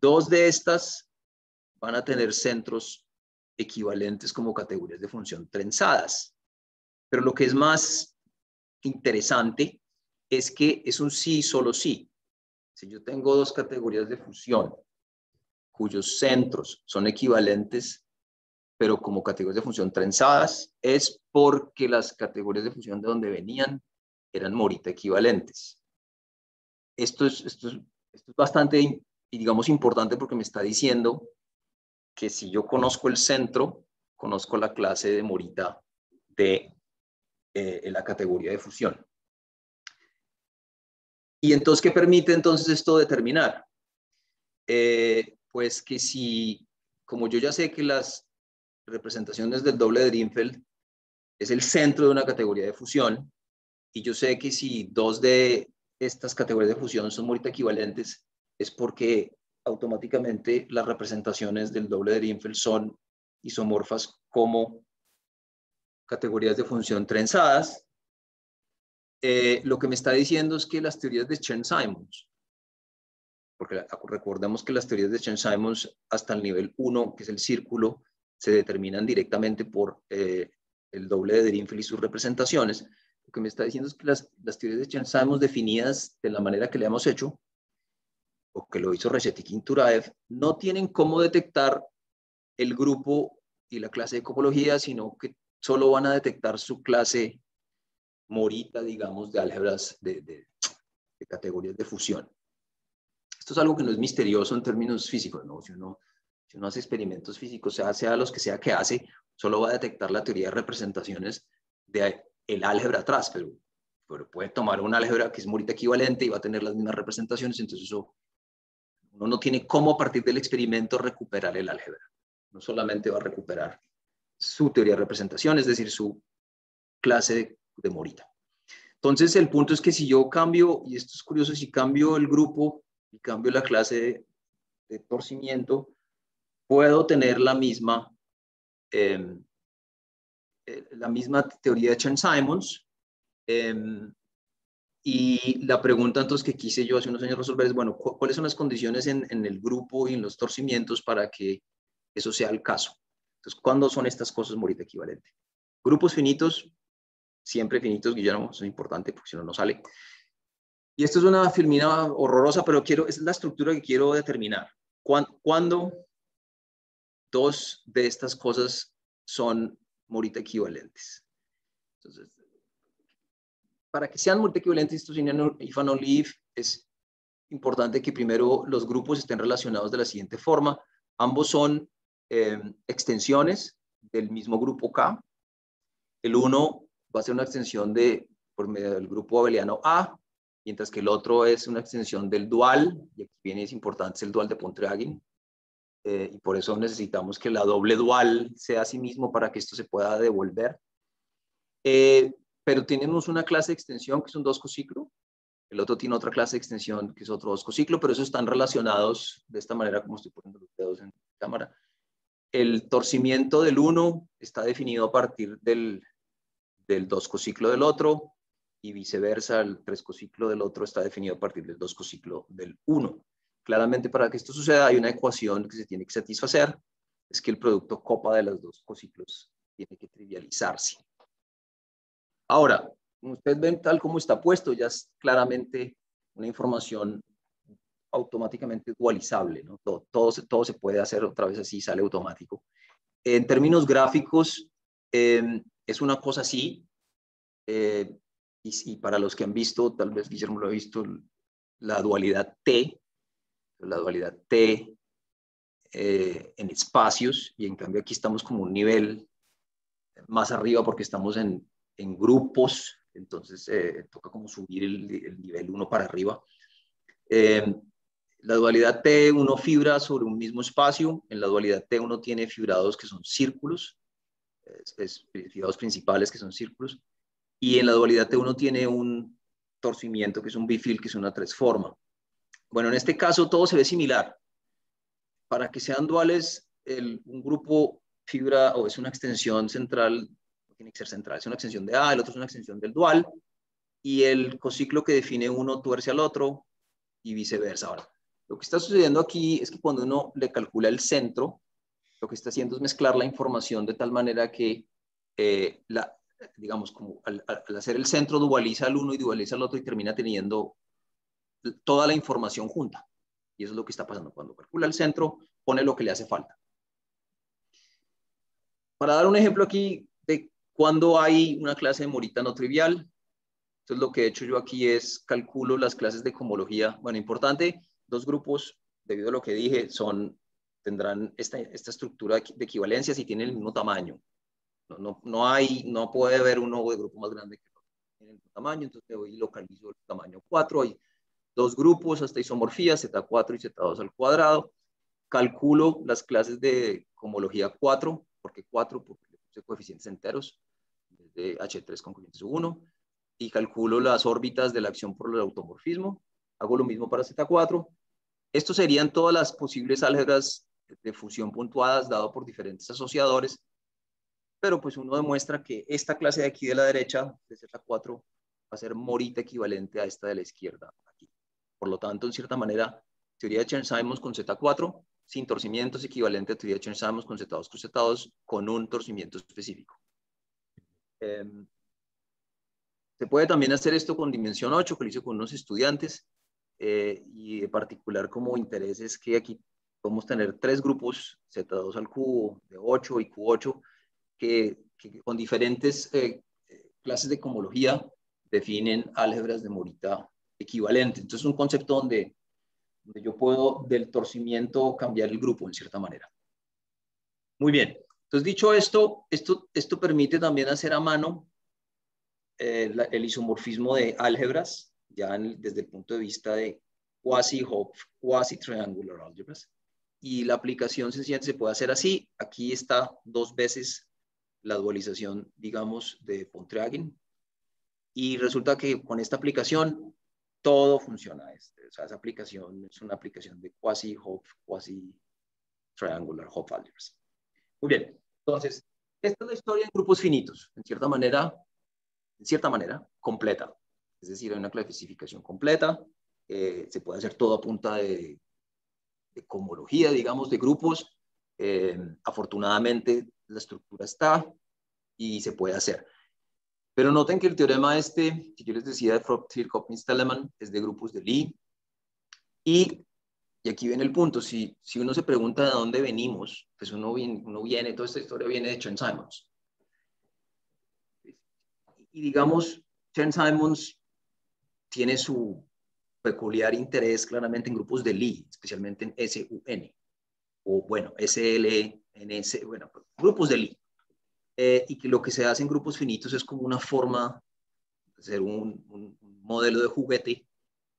Dos de estas van a tener centros equivalentes como categorías de función trenzadas. Pero lo que es más interesante es que es un sí, solo sí. Si yo tengo dos categorías de fusión cuyos centros son equivalentes, pero como categorías de función trenzadas, es porque las categorías de fusión de donde venían eran Morita equivalentes. Esto es bastante, digamos, importante porque me está diciendo que si yo conozco el centro, conozco la clase de Morita de la categoría de fusión. ¿Y entonces qué permite entonces esto determinar? Pues que si, como yo ya sé que las representaciones del doble de Dirichlet es el centro de una categoría de fusión, y yo sé que si dos de estas categorías de fusión son Morita equivalentes, es porque automáticamente las representaciones del doble de Dirichlet son isomorfas como categorías de función trenzadas. Lo que me está diciendo es que las teorías de Chern-Simons, porque recordemos que las teorías de Chern-Simons hasta el nivel 1, que es el círculo, se determinan directamente por el doble de Dirichlet y sus representaciones. Lo que me está diciendo es que las teorías de Chern-Simons definidas de la manera que le hemos hecho, o que lo hizo Reshetikhin-Turaev, no tienen cómo detectar el grupo y la clase de cohomología, sino que solo van a detectar su clase Morita, digamos, de álgebras de categorías de fusión. Esto es algo que no es misterioso en términos físicos, ¿no? Si Si uno hace experimentos físicos, sea los que sea que hace, solo va a detectar la teoría de representaciones del álgebra atrás, pero puede tomar un álgebra que es morita equivalente y va a tener las mismas representaciones, entonces eso, uno no tiene cómo a partir del experimento recuperar el álgebra. No solamente va a recuperar su teoría de representación, es decir, su clase de morita. Entonces, el punto es que si yo cambio, y esto es curioso, si cambio el grupo y cambio la clase de torcimiento, puedo tener la misma teoría de Chern-Simons. Y la pregunta entonces que quise yo hace unos años resolver es, bueno, ¿cuáles son las condiciones en el grupo y en los torcimientos para que eso sea el caso? Entonces, ¿cuándo son estas cosas morita equivalente? Grupos finitos, siempre finitos, Guillermo, eso es importante porque si no, no sale. Y esto es una filmina horrorosa, pero es la estructura que quiero determinar. ¿Cuándo dos de estas cosas son morita equivalentes? Entonces, para que sean morita equivalentes, estos if and only if, es importante que primero los grupos estén relacionados de la siguiente forma. Ambos son extensiones del mismo grupo K. El uno va a ser una extensión por medio del grupo abeliano A, mientras que el otro es una extensión del dual, y aquí viene, es importante, es el dual de Pontryagin. Y por eso necesitamos que la doble dual sea a sí mismo para que esto se pueda devolver. Pero tenemos una clase de extensión que es un 2 cociclo, el otro tiene otra clase de extensión que es otro 2 cociclo, pero esos están relacionados de esta manera como estoy poniendo los dedos en la cámara. El torcimiento del 1 está definido a partir del 2 cociclo del otro, y viceversa, el 3 cociclo del otro está definido a partir del 2 cociclo del 1. Claramente, para que esto suceda, hay una ecuación que se tiene que satisfacer, es que el producto copa de los 2 cociclos tiene que trivializarse. Ahora, como ustedes ven, tal como está puesto, ya es claramente una información automáticamente dualizable, ¿no? Todo se puede hacer otra vez así, sale automático. En términos gráficos, es una cosa así, y para los que han visto, tal vez Guillermo lo ha visto, la dualidad T en espacios, y en cambio aquí estamos como un nivel más arriba porque estamos en grupos, entonces toca como subir el nivel 1 para arriba. La dualidad T, uno fibra sobre un mismo espacio. En la dualidad T uno tiene fibrados que son círculos, fibrados principales que son círculos, y en la dualidad T uno tiene un torcimiento que es un bifil, que es una tresforma. Bueno, en este caso todo se ve similar. Para que sean duales, un grupo fibra o es una extensión central, no tiene que ser central, es una extensión de A, el otro es una extensión del dual, y el cociclo que define uno tuerce al otro y viceversa. Ahora, lo que está sucediendo aquí es que cuando uno le calcula el centro, lo que está haciendo es mezclar la información de tal manera que, digamos, como al hacer el centro dualiza al uno y dualiza al otro y termina teniendo toda la información junta. Y eso es lo que está pasando. Cuando calcula el centro, pone lo que le hace falta. Para dar un ejemplo aquí de cuando hay una clase de morita no trivial, entonces lo que he hecho yo aquí es calculo las clases de cohomología. Bueno, importante, dos grupos, debido a lo que dije, tendrán esta estructura de equivalencia si tienen el mismo tamaño. No puede haber uno de grupo más grande que otro. Tienen el mismo tamaño, entonces le voy y localizo el tamaño 4. Hay dos grupos hasta isomorfía, Z4 y Z2 al cuadrado. Calculo las clases de cohomología 4, porque le puse coeficientes enteros, de H3 con coeficientes 1, y calculo las órbitas de la acción por el automorfismo. Hago lo mismo para Z4. Estos serían todas las posibles álgebras de fusión puntuadas dado por diferentes asociadores, pero pues uno demuestra que esta clase de aquí de la derecha, de Z4, va a ser morita equivalente a esta de la izquierda aquí. Por lo tanto, en cierta manera, teoría de Chern-Simons con Z4, sin torcimientos, equivalente a teoría de Chern-Simons con Z2 con Z2, con un torcimiento específico. Se puede también hacer esto con dimensión 8, que lo hice con unos estudiantes, y de particular como interés es que aquí podemos tener 3 grupos, Z2 al cubo, de 8 y Q8, que con diferentes clases de cohomología definen álgebras de morita equivalente. Entonces es un concepto donde yo puedo del torcimiento cambiar el grupo en cierta manera. Muy bien. Entonces, dicho esto, esto permite también hacer a mano el isomorfismo de álgebras, ya desde el punto de vista de quasi-triangular álgebras. Y la aplicación sencillamente se puede hacer así. Aquí está 2 veces la dualización, digamos, de Pontryagin. Y resulta que con esta aplicación todo funciona. O sea, esa aplicación es una aplicación de quasi-triangular Hopf álgebras. Muy bien. Entonces, esta es la historia en grupos finitos, en cierta manera, completa. Es decir, hay una clasificación completa. Se puede hacer todo a punta de cohomología, digamos, de grupos. Afortunadamente, la estructura está y se puede hacer. Pero noten que el teorema que yo les decía de Fock-Thiel-Kopnis-Telemann es de grupos de Lie. Y aquí viene el punto. Si uno se pregunta de dónde venimos, pues uno viene, toda esta historia viene de Chern-Simons. Y digamos, Chern-Simons tiene su peculiar interés claramente en grupos de Lie, especialmente en SUN, o bueno, SL, NS, bueno, grupos de Lie. Y que lo que se hace en grupos finitos es como una forma de hacer un modelo de juguete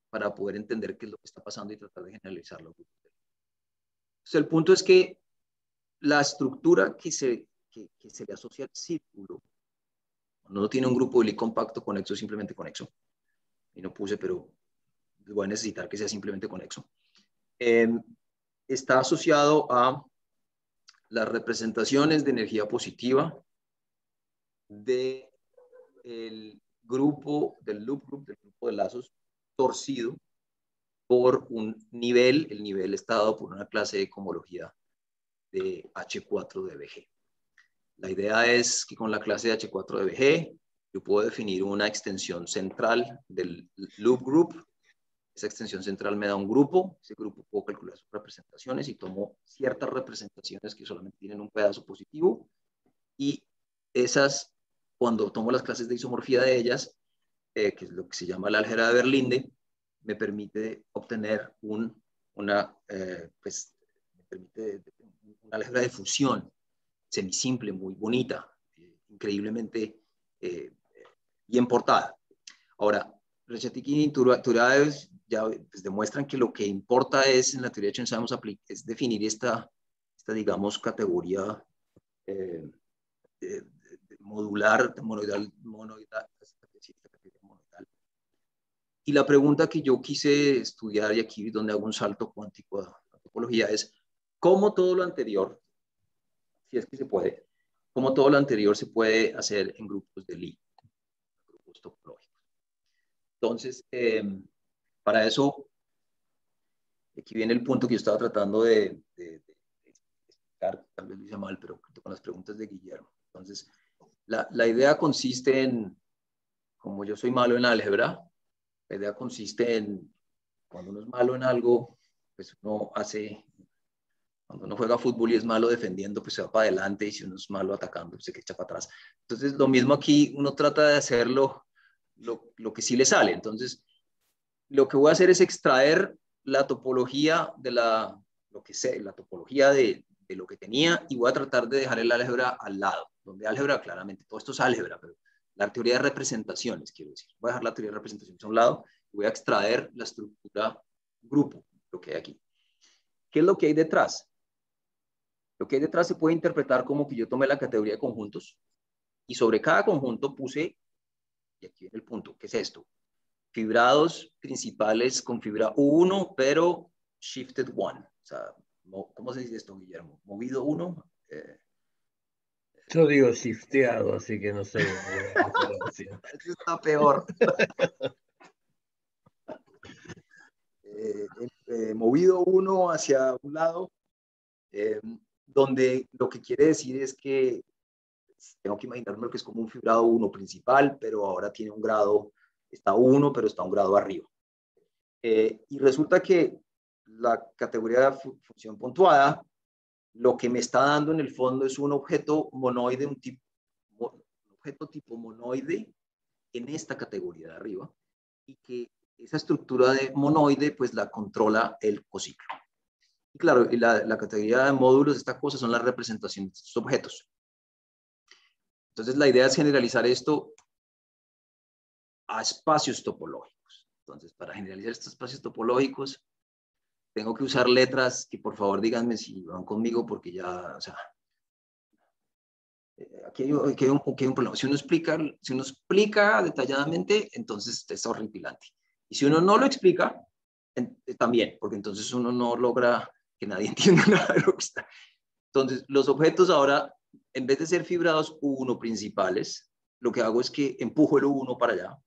para poder entender qué es lo que está pasando y tratar de generalizarlo. Entonces, el punto es que la estructura que se le asocia al círculo, cuando uno tiene un grupo de Lie compacto conexo, simplemente conexo, y no puse, pero voy a necesitar que sea simplemente conexo, está asociado a las representaciones de energía positiva del grupo, del loop group, del grupo de lazos torcido por un nivel. El nivel está dado por una clase de cohomología de H4 de BG. La idea es que con la clase de H4 de BG yo puedo definir una extensión central del loop group. Esa extensión central me da un grupo. Ese grupo puedo calcular sus representaciones y tomo ciertas representaciones que solamente tienen un pedazo positivo. Y esas, cuando tomo las clases de isomorfía de ellas, que es lo que se llama la álgebra de Berlinde, me permite obtener una álgebra de fusión semisimple, muy bonita, increíblemente bien portada. Ahora, Reshetikhin y Turaev ya pues, demuestran que lo que importa es, en la teoría de Chern-Simons, es definir esta digamos, categoría modular, monoidal. Y la pregunta que yo quise estudiar, y aquí es donde hago un salto cuántico a la topología, es cómo todo lo anterior, si es que se puede, cómo todo lo anterior se puede hacer en grupos de Lie, grupos topológicos. Entonces, para eso, aquí viene el punto que yo estaba tratando de explicar, tal vez lo hice mal, pero con las preguntas de Guillermo. Entonces, la idea consiste en, como yo soy malo en álgebra, la idea consiste en, cuando uno es malo en algo, pues uno hace, cuando uno juega fútbol y es malo defendiendo, pues se va para adelante, y si uno es malo atacando, pues se echa para atrás. Entonces, lo mismo aquí, uno trata de hacerlo lo que sí le sale. Entonces, lo que voy a hacer es extraer la topología de la topología de lo que tenía, y voy a tratar de dejar el álgebra al lado, donde álgebra, claramente, todo esto es álgebra, pero la teoría de representaciones, quiero decir. Voy a dejar la teoría de representaciones a un lado y voy a extraer la estructura grupo, lo que hay aquí. ¿Qué es lo que hay detrás? Lo que hay detrás se puede interpretar como que yo tomé la categoría de conjuntos y sobre cada conjunto puse, y aquí viene el punto, ¿qué es esto? Fibrados principales con fibra U1, pero shifted 1. O sea, ¿cómo se dice esto, Guillermo? ¿Movido 1? Yo digo shifteado, así que no sé. Eso está peor. Movido 1 hacia un lado, donde lo que quiere decir es que tengo que imaginarme lo que es como un fibrado 1 principal, pero ahora tiene un grado, está 1, pero está un grado arriba. Y resulta que la categoría de función puntuada, lo que me está dando en el fondo es un objeto monoide, un objeto tipo monoide en esta categoría de arriba, y que esa estructura de monoide pues la controla el cociclo. Y claro, y la categoría de módulos de esta cosa son las representaciones de estos objetos. Entonces, la idea es generalizar esto a espacios topológicos. Entonces, para generalizar estos espacios topológicos, tengo que usar letras que por favor díganme si van conmigo, porque ya, o sea, aquí hay un problema. Si uno explica detalladamente, entonces es horripilante. Y si uno no lo explica, también, porque entonces uno no logra que nadie entienda nada de lo que está. Entonces, los objetos ahora, en vez de ser fibrados U1 principales, lo que hago es que empujo el U1 para allá.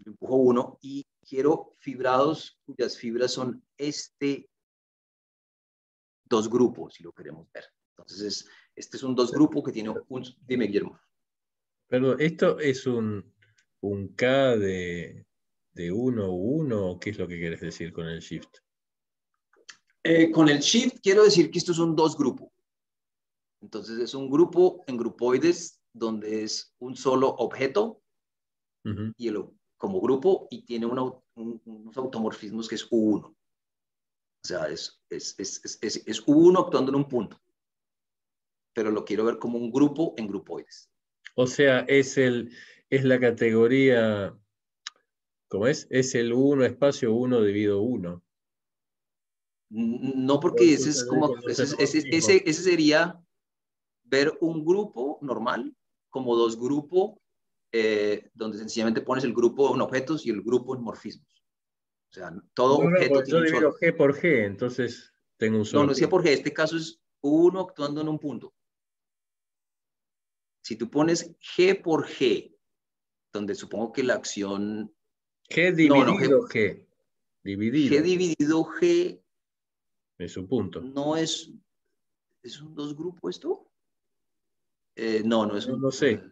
Empujo uno y quiero fibrados cuyas fibras son dos grupos, si lo queremos ver. Entonces, este es un dos grupo que tiene un... Dime, Guillermo. Perdón, ¿esto es un K de 1 u 1? ¿Qué es lo que quieres decir con el shift? Con el shift quiero decir que esto es un dos grupo. Entonces, es un grupo en grupoides donde es un solo objeto y como grupo y tiene unos automorfismos que es U1. O sea, es U1 actuando en un punto. Pero lo quiero ver como un grupo en grupoides. O sea, es la categoría, ¿cómo es? Es el 1 espacio 1 dividido 1. No, porque ese es como, ese sería ver un grupo normal como dos grupos, donde sencillamente pones el grupo en objetos y el grupo en morfismos. O sea, todo objeto tiene yo un solo. divido G por G, entonces tengo un solo. No decía porque este caso es uno actuando en un punto. Si tú pones G por G, donde supongo que la acción... G dividido G. Dividido. G dividido G. Es un punto. No es... ¿Es un dos grupo esto? No es un... No sé.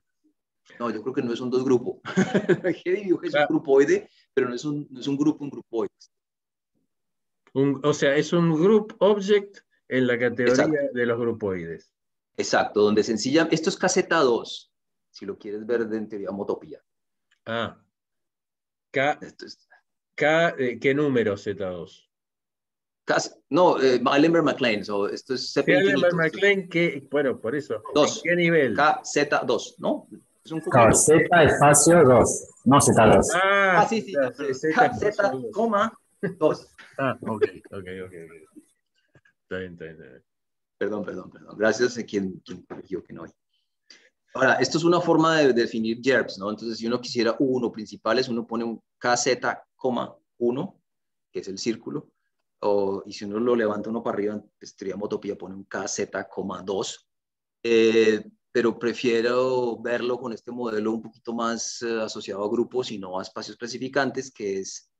No, yo creo que no es un dos grupo. G dividido G es un grupoide, pero no es un grupo, un grupoide. O sea, es un group object en la categoría Exacto. de los grupoides. Exacto, donde sencilla... Esto es caseta 2, si lo quieres ver en teoría homotopía. Ah. Es... ¿Qué número Z2? No, Eilenberg-MacLane. Esto es C Eilenberg-MacLane, bueno, por eso. 2. ¿En qué nivel? KZ2, ¿no? Es un claro, Z espacio 2, no Z2. Sí. KZ, coma 2. Ok. Está bien. Perdón. Gracias a quien corrigió que no hay. Ahora, esto es una forma de definir GERBs, ¿no? Entonces, si uno quisiera uno principales, uno pone un KZ, 1, que es el círculo, y si uno lo levanta uno para arriba, teoría homotopía pone un KZ, 2. Pero prefiero verlo con este modelo un poquito más asociado a grupos y no a espacios clasificantes, que es,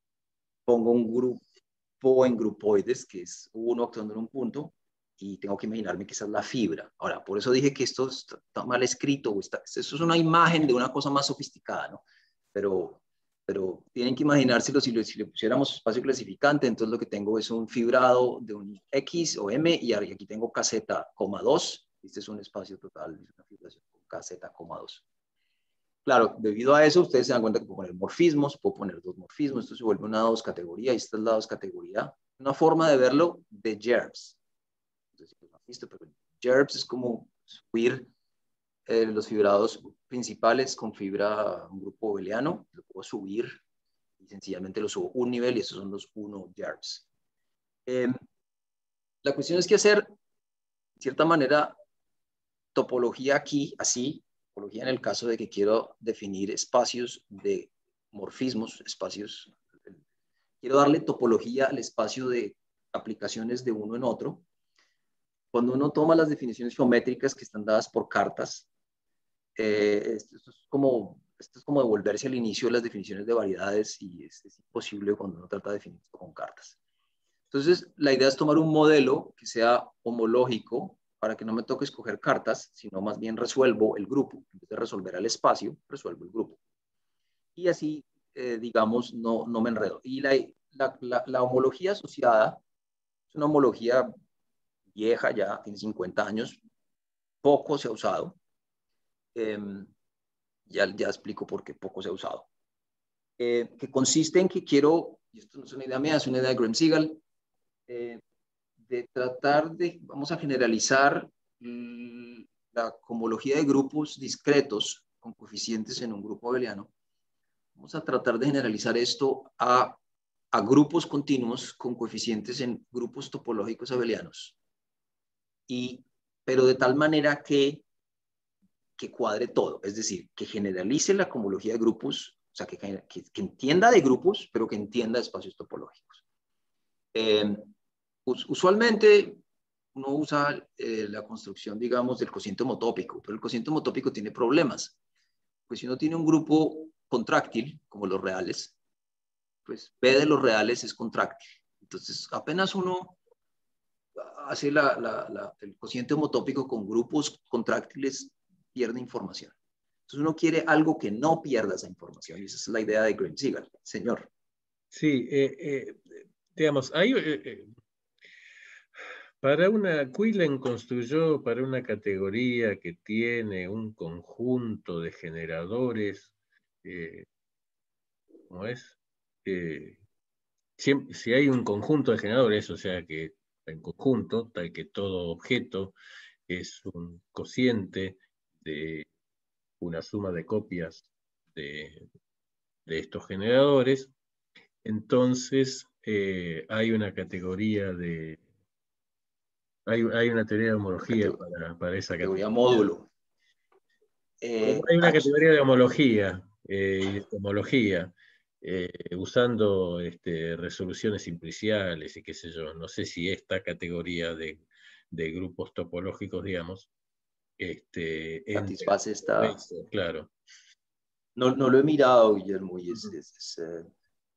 pongo un grupo en grupoides, que es uno actuando en un punto, y tengo que imaginarme que esa es la fibra. Ahora, por eso dije que esto está mal escrito, eso es una imagen de una cosa más sofisticada, ¿no? Pero tienen que imaginárselo si le pusiéramos espacio clasificante, entonces lo que tengo es un fibrado de un X o M, y aquí tengo KZ, 2. Este es un espacio total, una fibración con KZ, 2. Claro, debido a eso, ustedes se dan cuenta que puedo poner morfismos, puedo poner dos morfismos, esto se vuelve una dos categoría, y esta es la dos categoría. Una forma de verlo de GERBs. Entonces, no visto, pero GERBs es como subir los fibrados principales con fibra, un grupo booleano, lo puedo subir y sencillamente lo subo un nivel, y estos son los 1 GERBs. La cuestión es que hacer, de cierta manera, topología aquí, así, topología en el caso de que quiero definir espacios de morfismos, quiero darle topología al espacio de aplicaciones de uno en otro. Cuando uno toma las definiciones geométricas que están dadas por cartas, esto es como devolverse al inicio de las definiciones de variedades, y es imposible cuando uno trata de definir esto con cartas. Entonces, la idea es tomar un modelo que sea homológico para que no me toque escoger cartas, sino más bien resuelvo el grupo. En vez de resolver el espacio, resuelvo el grupo. Y así, digamos, no me enredo. Y la homología asociada es una homología vieja, ya tiene 50 años, poco se ha usado. Ya explico por qué poco se ha usado. Que consiste en que quiero, y esto no es una idea mía, es una idea de Graham-Segal, de tratar de, vamos a generalizar la cohomología de grupos discretos con coeficientes en un grupo abeliano. Vamos a tratar de generalizar esto a grupos continuos con coeficientes en grupos topológicos abelianos. Pero de tal manera que cuadre todo, es decir, que generalice la cohomología de grupos, o sea, que entienda de grupos, pero que entienda espacios topológicos. Usualmente uno usa la construcción, digamos, del cociente homotópico, pero el cociente homotópico tiene problemas. Pues si uno tiene un grupo contráctil, como los reales, pues B de los reales es contráctil. Entonces, apenas uno hace el cociente homotópico con grupos contráctiles, pierde información. Entonces, uno quiere algo que no pierda esa información, y esa es la idea de Graeme-Segal. Señor. Sí, digamos, hay... Quillen construyó para una categoría que tiene un conjunto de generadores, ¿cómo es? Si hay un conjunto de generadores, o sea que en conjunto, tal que todo objeto es un cociente de una suma de copias de estos generadores, entonces hay una categoría de... Hay una teoría de homología para esa categoría módulo. Hay una categoría de homología y de homología usando resoluciones simpliciales y qué sé yo. No sé si esta categoría de grupos topológicos, digamos, satisface esta... Claro. No lo he mirado, Guillermo, y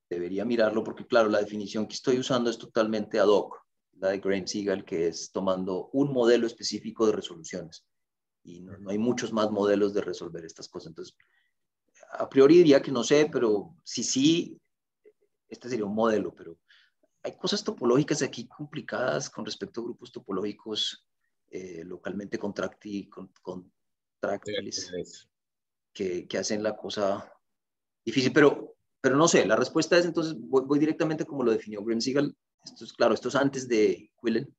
debería mirarlo porque, claro, la definición que estoy usando es totalmente ad hoc, la de Graeme-Segal, que es tomando un modelo específico de resoluciones. Y no hay muchos más modelos de resolver estas cosas. Entonces, a priori diría que no sé, pero sí, este sería un modelo, pero hay cosas topológicas aquí complicadas con respecto a grupos topológicos localmente contráctiles que hacen la cosa difícil, pero no sé, la respuesta es entonces, voy directamente como lo definió Graeme-Segal. Esto es claro, esto es antes de Quillen.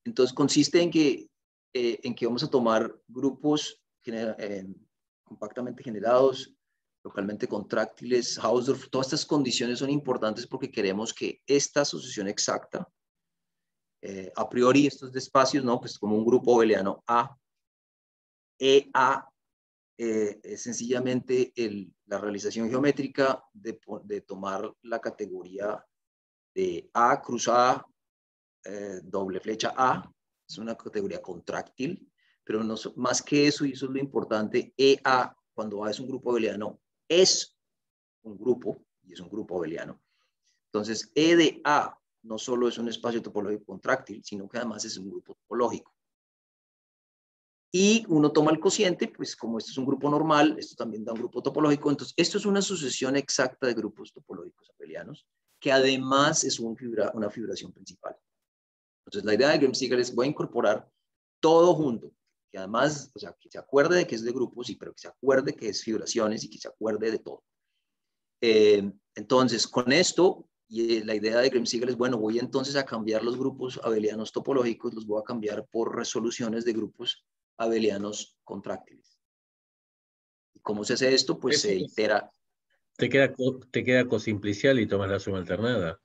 Entonces consiste en que vamos a tomar grupos compactamente generados, localmente contráctiles, Hausdorff. Todas estas condiciones son importantes porque queremos que esta asociación exacta, a priori estos de espacios, ¿no? Pues como un grupo abeliano A, EA, es sencillamente la realización geométrica de tomar la categoría de A cruz A, doble flecha A, es una categoría contráctil, pero no, más que eso, y eso es lo importante, EA, cuando A es un grupo abeliano, es un grupo, y es un grupo abeliano. Entonces, E de A no solo es un espacio topológico contráctil, sino que además es un grupo topológico. Y uno toma el cociente, pues como esto es un grupo normal, esto también da un grupo topológico. Entonces, esto es una sucesión exacta de grupos topológicos abelianos, que además es una figuración principal. Entonces, la idea de Graeme-Segal es voy a incorporar todo junto, que además, o sea, que se acuerde de que es de grupos, sí, pero que se acuerde que es figuraciones y que se acuerde de todo. Entonces, con esto, y la idea de Graeme-Segal es, bueno, voy entonces a cambiar los grupos abelianos topológicos, los voy a cambiar por resoluciones de grupos abelianos contráctiles. ¿Y cómo se hace esto? Pues se itera. Te queda cosimplicial y tomas la suma alternada.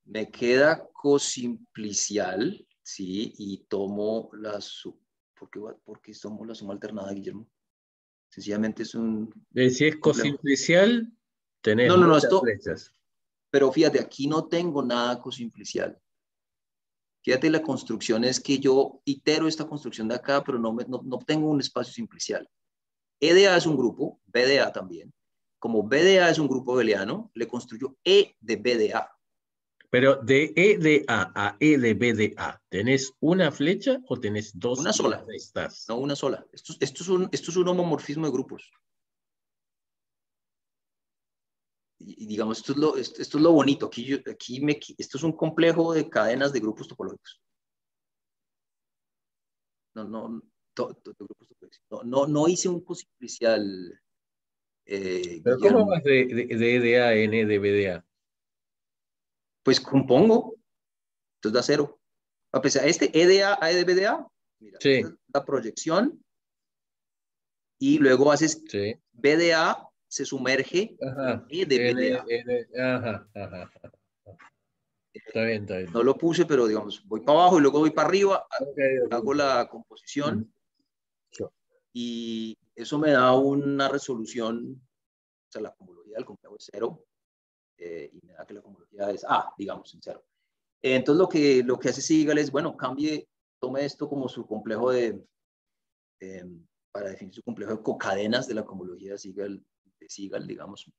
Me queda cosimplicial, sí, y tomo la suma. ¿Por qué tomo la suma alternada, Guillermo? Sencillamente es un... Si es cosimplicial, tenés no, muchas flechas. Pero fíjate, aquí no tengo nada cosimplicial. Fíjate, la construcción es que yo itero esta construcción de acá, pero no tengo un espacio simplicial. E de A es un grupo, B de A también. Como B de A es un grupo abeliano, le construyo E de B de A. Pero de E de A E de B de A, ¿tenés una flecha o tenés dos? Una sola. No, una sola. Esto es un homomorfismo de grupos. Y digamos, esto es lo bonito. Esto es un complejo de cadenas de grupos topológicos. No hice un cosimplicial. ¿Pero cómo vas de E de A en E de B de A? Pues compongo, entonces da 0. A pesar de este EDA, A de BDA, mira, Sí. esta es la proyección, y luego haces Sí. BDA, se sumerge Ajá. en E de BDA. Ajá, ajá. Está bien, está bien. No lo puse, pero digamos, voy para abajo y luego voy para arriba, Okay. hago la composición y eso me da una resolución, o sea, la comología del complejo es 0, y me da que la comología es A, digamos, en 0. Entonces lo que hace Sigal es, bueno, tome esto como su complejo para definir su complejo de cocadenas de la comología de Sigal, digamos.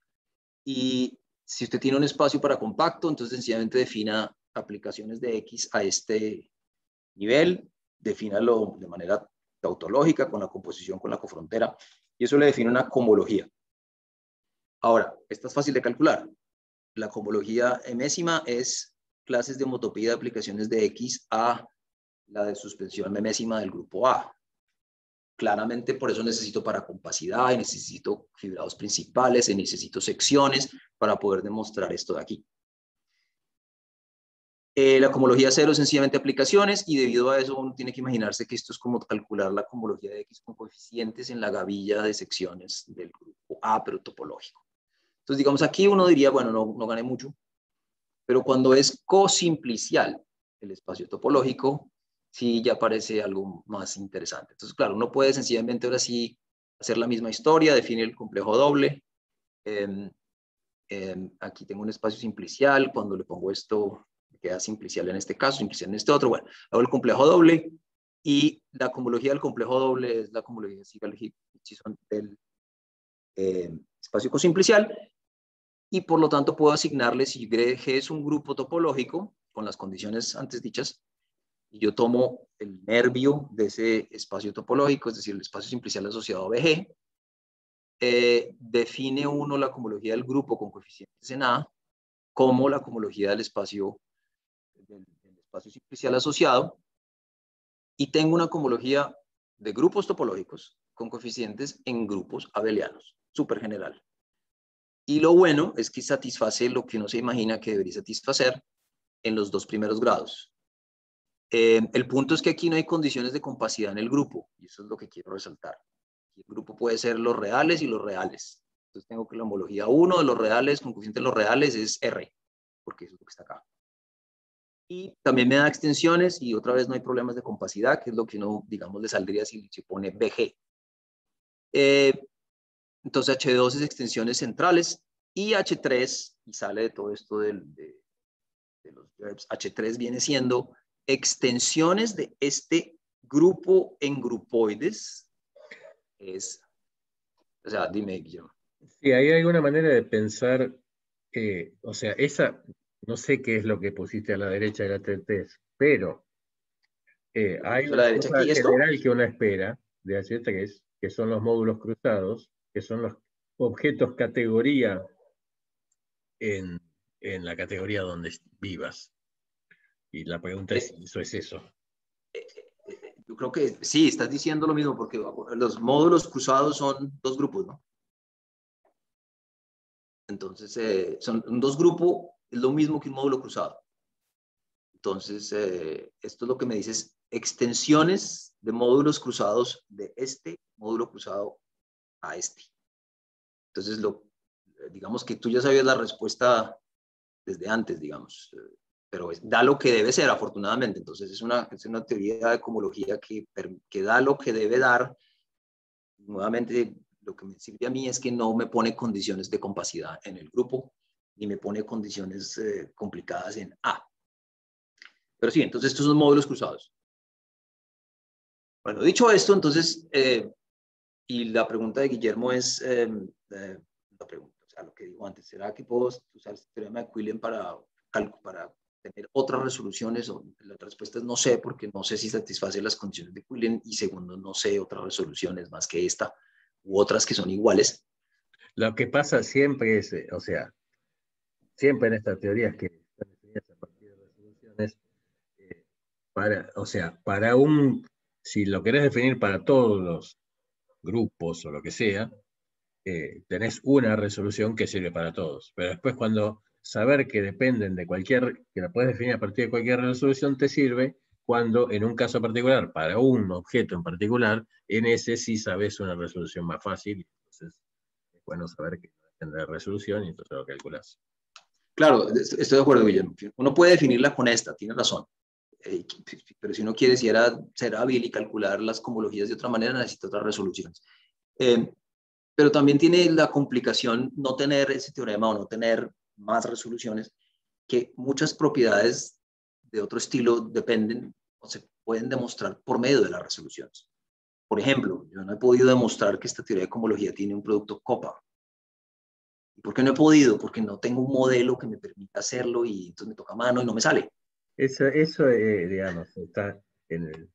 Y si usted tiene un espacio para compacto, entonces sencillamente defina aplicaciones de X a este nivel, defínalo de manera tautológica, con la composición, con la cofrontera, y eso le define una cohomología. Ahora, esta es fácil de calcular. La cohomología emésima es clases de homotopía de aplicaciones de X a la de suspensión memésima del grupo A. Claramente, por eso necesito paracompacidad, y necesito fibrados principales, y necesito secciones para poder demostrar esto de aquí. La cohomología 0 es sencillamente aplicaciones, y debido a eso uno tiene que imaginarse que esto es como calcular la cohomología de X con coeficientes en la gavilla de secciones del grupo A, pero topológico. Entonces, digamos, aquí uno diría, bueno, no gané mucho, pero cuando es cosimplicial el espacio topológico, sí ya parece algo más interesante. Entonces, claro, uno puede sencillamente ahora sí hacer la misma historia, definir el complejo doble. Aquí tengo un espacio simplicial, cuando le pongo esto, queda simplicial en este caso, simplicial en este otro. Bueno, hago el complejo doble, y la cohomología del complejo doble es la cohomología Sigal-Hutchison del espacio cosimplicial, y por lo tanto puedo asignarle, si G es un grupo topológico con las condiciones antes dichas, y yo tomo el nervio de ese espacio topológico, es decir, el espacio simplicial asociado a BG, define uno la cohomología del grupo con coeficientes en A como la cohomología del espacio simplicial asociado, y tengo una cohomología de grupos topológicos con coeficientes en grupos abelianos, súper general. Y lo bueno es que satisface lo que uno se imagina que debería satisfacer en los 2 primeros grados. El punto es que aquí no hay condiciones de compacidad en el grupo, y eso es lo que quiero resaltar. El grupo puede ser los reales y los reales. Entonces tengo que la homología 1 de los reales con coeficiente de los reales es R, porque eso es lo que está acá. Y también me da extensiones, y otra vez no hay problemas de compacidad, que es lo que uno, digamos, le saldría si se pone BG. Entonces H2 es extensiones centrales, y H3, y sale de todo esto de los verbs, H3 viene siendo extensiones de este grupo en grupoides. O sea, dime, Guillermo. Sí, hay alguna manera de pensar, o sea, no sé qué es lo que pusiste a la derecha de la T3, pero hay una cosa general que uno espera de H3, que son los módulos cruzados, que son los objetos categoría en la categoría donde vivas. Y la pregunta es si eso es eso. Yo creo que sí, estás diciendo lo mismo, porque los módulos cruzados son 2 grupos, ¿no? Entonces, son 2 grupos, es lo mismo que un módulo cruzado. Entonces, esto es lo que me dices, extensiones de módulos cruzados de este módulo cruzado a este. Entonces, digamos que tú ya sabías la respuesta desde antes, digamos, pero da lo que debe ser, afortunadamente. Entonces, es una teoría de cohomología que da lo que debe dar. Nuevamente, lo que me sirve a mí es que no me pone condiciones de compacidad en el grupo, ni me pone condiciones complicadas en A. Pero sí, entonces estos son módulos cruzados. Bueno, dicho esto, entonces, y la pregunta de Guillermo es, la pregunta, o sea, lo que digo antes, ¿será que puedo usar este teorema de Quillen para tener otras resoluciones? La respuesta es no sé, porque no sé si satisface las condiciones de Quillen, y segundo, no sé otras resoluciones más que esta u otras que son iguales. Lo que pasa siempre es, o sea, siempre en estas teorías que están definidas a partir de resoluciones, si lo querés definir para todos los grupos o lo que sea, tenés una resolución que sirve para todos. Pero después cuando saber que dependen de que la puedes definir a partir de cualquier resolución te sirve cuando en un caso particular, para un objeto en particular, en ese sí sabes una resolución más fácil. Entonces es bueno saber que depende de la resolución y entonces lo calculas. Claro, estoy de acuerdo, Guillermo. Uno puede definirla con esta, tiene razón. Pero si uno quiere ser hábil y calcular las cohomologías de otra manera, necesita otras resoluciones. Pero también tiene la complicación no tener ese teorema o no tener más resoluciones, que muchas propiedades de otro estilo dependen o se pueden demostrar por medio de las resoluciones. Por ejemplo, yo no he podido demostrar que esta teoría de cohomología tiene un producto copa. ¿Y por qué no he podido? Porque no tengo un modelo que me permita hacerlo y entonces me toca a mano y no me sale. Eso digamos, está en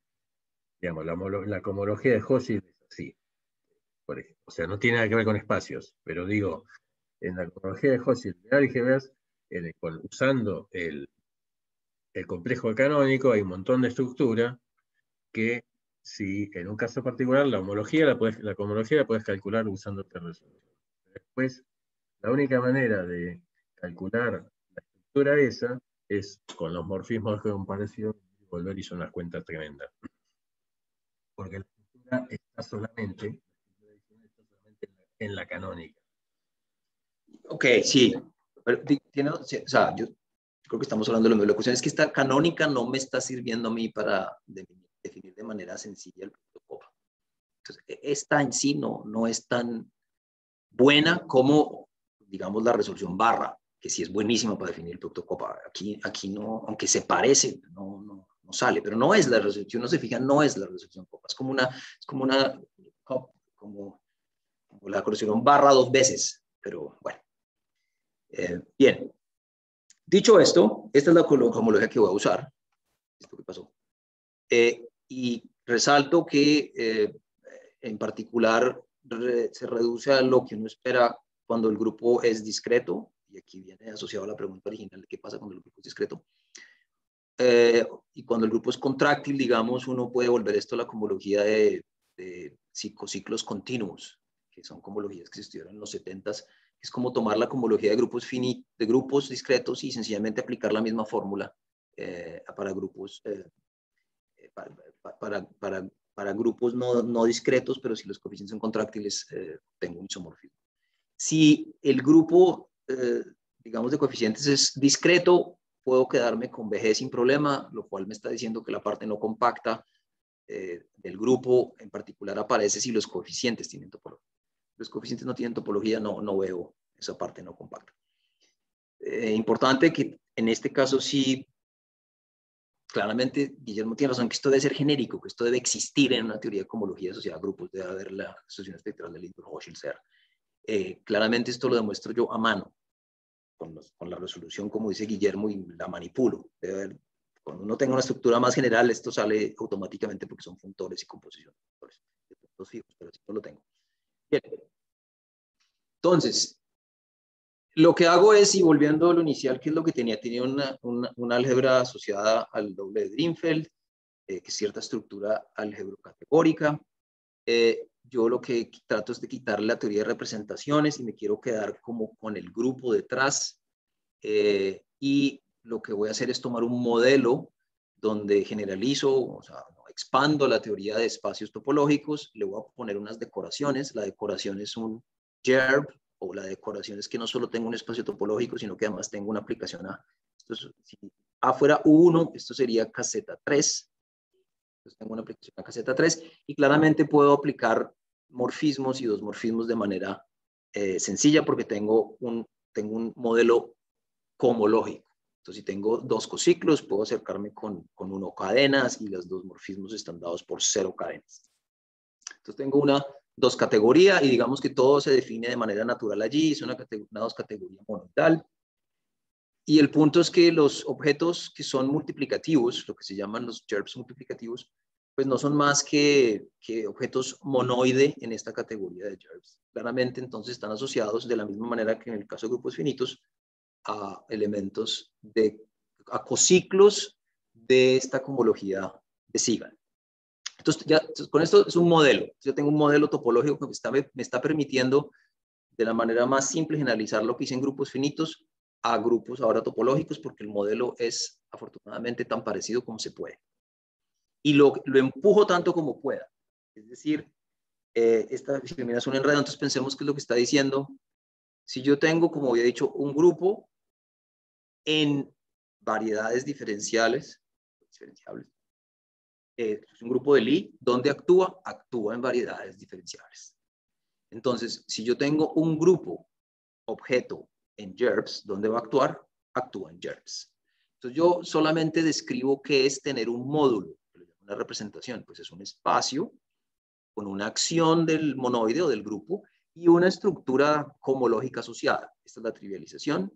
digamos, la cohomología de Cauchy es así. Por ejemplo. O sea, no tiene nada que ver con espacios, pero digo, en la cohomología de Cauchy de álgebras, usando el complejo canónico, hay un montón de estructura que, si en un caso particular, la cohomología la puedes calcular usando esta resolución. Después, la única manera de calcular la estructura esa es con los morfismos de comparación y volver y son unas cuentas tremendas. Porque la estructura está solamente en la canónica. Ok, sí. Pero, o sea, yo creo que estamos hablando de lo mismo. La cuestión es que esta canónica no me está sirviendo a mí para definir de manera sencilla el producto copa. Entonces, esta en sí no es tan buena como, digamos, la resolución barra, que sí es buenísima para definir el producto copa. Aquí no, aunque se parece, no sale, pero no es la resolución. Si uno se fija, no es la resolución copa. Es como la resolución barra dos veces, pero bueno. Bien. Dicho esto, esta es la cohomología que voy a usar. ¿Esto qué pasó? Y resalto que en particular se reduce a lo que uno espera cuando el grupo es discreto, y aquí viene asociado a la pregunta original de qué pasa cuando el grupo es discreto. Y cuando el grupo es contráctil, digamos, uno puede volver esto a la cohomología de ciclos continuos, que son cohomologías que se estudiaron en los 70s. Es como tomar la cohomología de grupos discretos y sencillamente aplicar la misma fórmula para grupos para grupos no discretos, pero si los coeficientes son contráctiles, tengo un isomorfismo. Si el grupo, digamos, de coeficientes es discreto, puedo quedarme con VG sin problema, lo cual me está diciendo que la parte no compacta del grupo en particular aparece si los coeficientes tienen topología. Los coeficientes no tienen topología, no veo esa parte no compacta. Importante que en este caso sí, claramente Guillermo tiene razón que esto debe ser genérico, que esto debe existir en una teoría de cohomología asociada a grupos, debe haber la asociación espectral de Lindbergh-Hochschild-Serre. Claramente esto lo demuestro yo a mano, con la resolución, como dice Guillermo, y la manipulo. Cuando uno tenga una estructura más general, esto sale automáticamente porque son funtores y composición de puntos fijos, pero si no lo tengo. Bien. Entonces, lo que hago es, y volviendo a lo inicial, ¿qué es lo que tenía? Tenía una álgebra asociada al doble de Drinfeld, que es cierta estructura álgebro-categórica. Yo lo que trato es de quitarle la teoría de representaciones y me quiero quedar como con el grupo detrás. Y lo que voy a hacer es tomar un modelo donde generalizo, o sea, expando la teoría de espacios topológicos, le voy a poner unas decoraciones. La decoración es un GERB, o la decoración es que no solo tengo un espacio topológico, sino que además tengo una aplicación a. Si A fuera U1, esto sería caseta 3. Entonces tengo una aplicación a caseta 3 y claramente puedo aplicar morfismos y dos morfismos de manera sencilla porque tengo un modelo cohomológico. Entonces, si tengo dos cociclos, puedo acercarme con 1 cadenas y los dos morfismos están dados por 0 cadenas. Entonces, tengo dos categorías y digamos que todo se define de manera natural allí. Es una dos categoría monoidal. Y el punto es que los objetos que son multiplicativos, lo que se llaman los GERBs multiplicativos, pues no son más que objetos monoide en esta categoría de GERBs. Claramente, entonces, están asociados de la misma manera que en el caso de grupos finitos a elementos a cociclos de esta cohomología de Sigal. Entonces, con esto es un modelo. Yo tengo un modelo topológico que me está permitiendo de la manera más simple generalizar lo que hice en grupos finitos a grupos ahora topológicos porque el modelo es afortunadamente tan parecido como se puede. Y lo empujo tanto como pueda. Es decir, esta discriminación es un enredo, entonces pensemos qué es lo que está diciendo. Si yo tengo, como había dicho, un grupo en variedades diferenciables, es un grupo de Lie, ¿dónde actúa? Actúa en variedades diferenciables. Entonces, si yo tengo un grupo objeto en GERBS, ¿dónde va a actuar? Actúa en GERBS. Entonces, yo solamente describo qué es tener un módulo, una representación, pues es un espacio con una acción del monoide o del grupo y una estructura homológica asociada. Esta es la trivialización.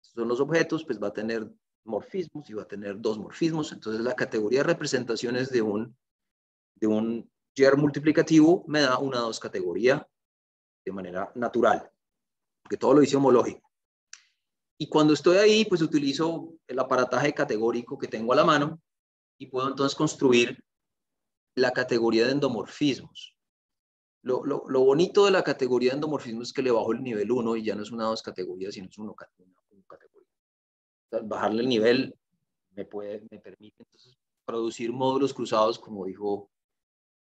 Estos son los objetos, pues va a tener morfismos y va a tener dos morfismos. Entonces, la categoría de representaciones de un GER multiplicativo me da una dos categoría de manera natural, porque todo lo dice homológico. Y cuando estoy ahí, pues utilizo el aparataje categórico que tengo a la mano y puedo entonces construir la categoría de endomorfismos. Lo bonito de la categoría de endomorfismos es que le bajo el nivel 1 y ya no es una dos categorías, sino es una categoría. Entonces, bajarle el nivel me permite entonces producir módulos cruzados, como dijo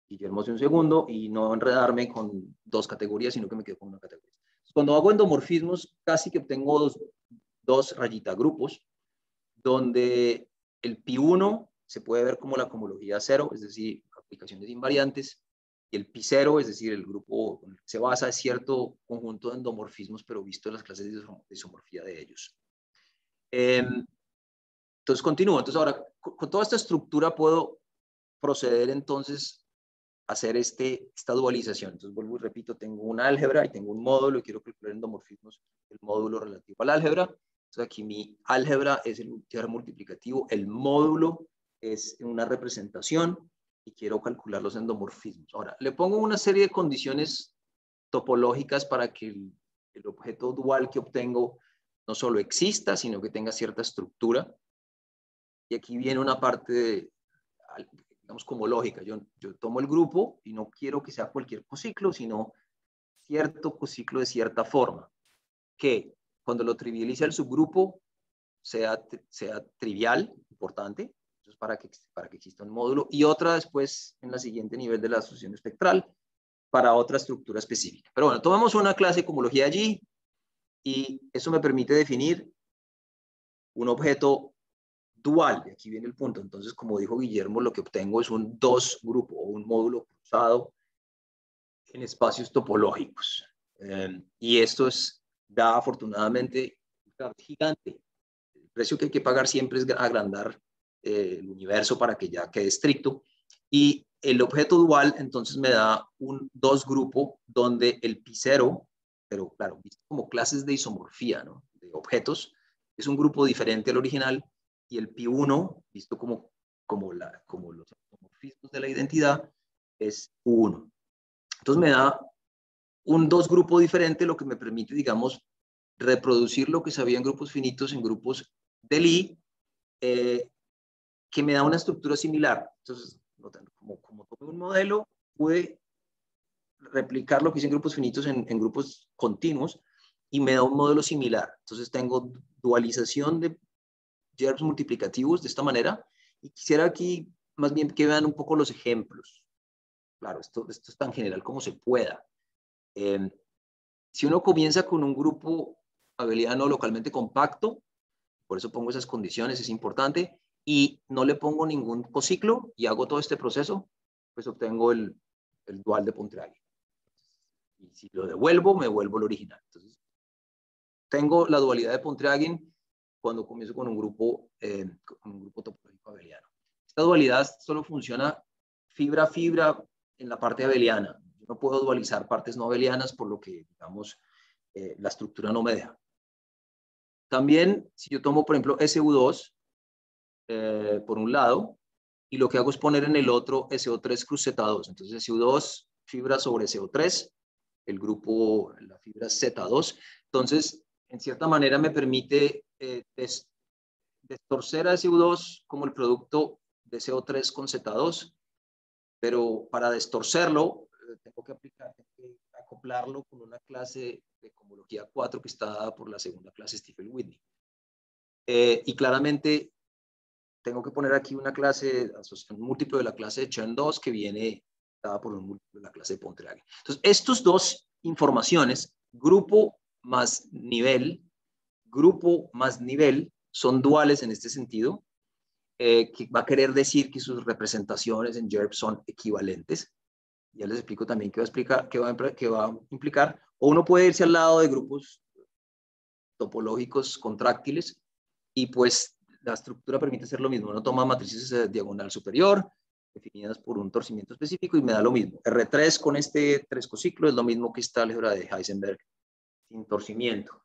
Guillermo hace un segundo, y no enredarme con dos categorías, sino que me quedo con una categoría. Entonces, cuando hago endomorfismos, casi que tengo dos rayitas grupos, donde el pi1 se puede ver como la cohomología 0, es decir, aplicaciones invariantes, y el pi0, es decir, el grupo en el que se basa es cierto conjunto de endomorfismos, pero visto en las clases de isomorfía de ellos. Entonces continúo. Entonces ahora, con toda esta estructura puedo proceder entonces a hacer esta dualización. Entonces vuelvo y repito, tengo una álgebra y tengo un módulo y quiero calcular endomorfismos, el módulo relativo al álgebra. Entonces aquí mi álgebra es el GER multiplicativo, el módulo es una representación y quiero calcular los endomorfismos. Ahora, le pongo una serie de condiciones topológicas para que el objeto dual que obtengo no solo exista, sino que tenga cierta estructura. Y aquí viene una parte, digamos, como lógica. Yo tomo el grupo y no quiero que sea cualquier cociclo, sino cierto cociclo de cierta forma. Que cuando lo trivializa el subgrupo sea trivial, importante, entonces para que exista un módulo. Y otra después en la siguiente nivel de la asociación espectral para otra estructura específica. Pero bueno, tomamos una clase de cohomología allí y eso me permite definir un objeto dual. Y aquí viene el punto. Entonces, como dijo Guillermo, lo que obtengo es un dos grupo o un módulo cruzado en espacios topológicos. Y esto da afortunadamente un gigante. El precio que hay que pagar siempre es agrandar el universo para que ya quede estricto. Y el objeto dual entonces me da un dos grupo donde el pi0, pero claro, visto como clases de isomorfía, ¿no?, de objetos, es un grupo diferente al original, y el pi1, visto como los isomorfismos de la identidad, es 1. Entonces me da un dos grupo diferente, lo que me permite, digamos, reproducir lo que sabía en grupos finitos en grupos de Lie, que me da una estructura similar. Entonces, como tomé un modelo, pude replicar lo que hice en grupos finitos en grupos continuos y me da un modelo similar. Entonces tengo dualización de GERBs multiplicativos de esta manera, y quisiera aquí más bien que vean un poco los ejemplos. Claro, esto es tan general como se pueda. Si uno comienza con un grupo abeliano localmente compacto, por eso pongo esas condiciones, es importante, y no le pongo ningún cociclo y hago todo este proceso, pues obtengo el dual de Pontryagin. Y si lo devuelvo, me vuelvo el original. Entonces, tengo la dualidad de Pontryagin cuando comienzo con un grupo topológico abeliano. Esta dualidad solo funciona fibra a fibra en la parte abeliana. Yo no puedo dualizar partes no abelianas, por lo que, digamos, la estructura no me deja. También, si yo tomo, por ejemplo, SU2 por un lado, y lo que hago es poner en el otro SO3 cruz Z2. Entonces, SU2 fibra sobre SO3, el grupo, la fibra Z2. Entonces, en cierta manera me permite destorcer a SU2 como el producto de CO3 con Z2, pero para destorcerlo tengo que acoplarlo con una clase de cohomología 4 que está dada por la segunda clase Stiefel-Whitney. Y claramente tengo que poner aquí una clase, asociación múltiplo de la clase de Chern 2 que viene dada por un múltiplo de la clase de Pontryagin. Entonces, estas dos informaciones, grupo más nivel, son duales en este sentido, que va a querer decir que sus representaciones en YERP son equivalentes. Ya les explico también qué va a implicar. O uno puede irse al lado de grupos topológicos contráctiles y pues la estructura permite hacer lo mismo. Uno toma matrices de diagonal superior, definidas por un torcimiento específico y me da lo mismo. R3 con este 3 cociclo es lo mismo que esta álgebra de Heisenberg sin torcimiento.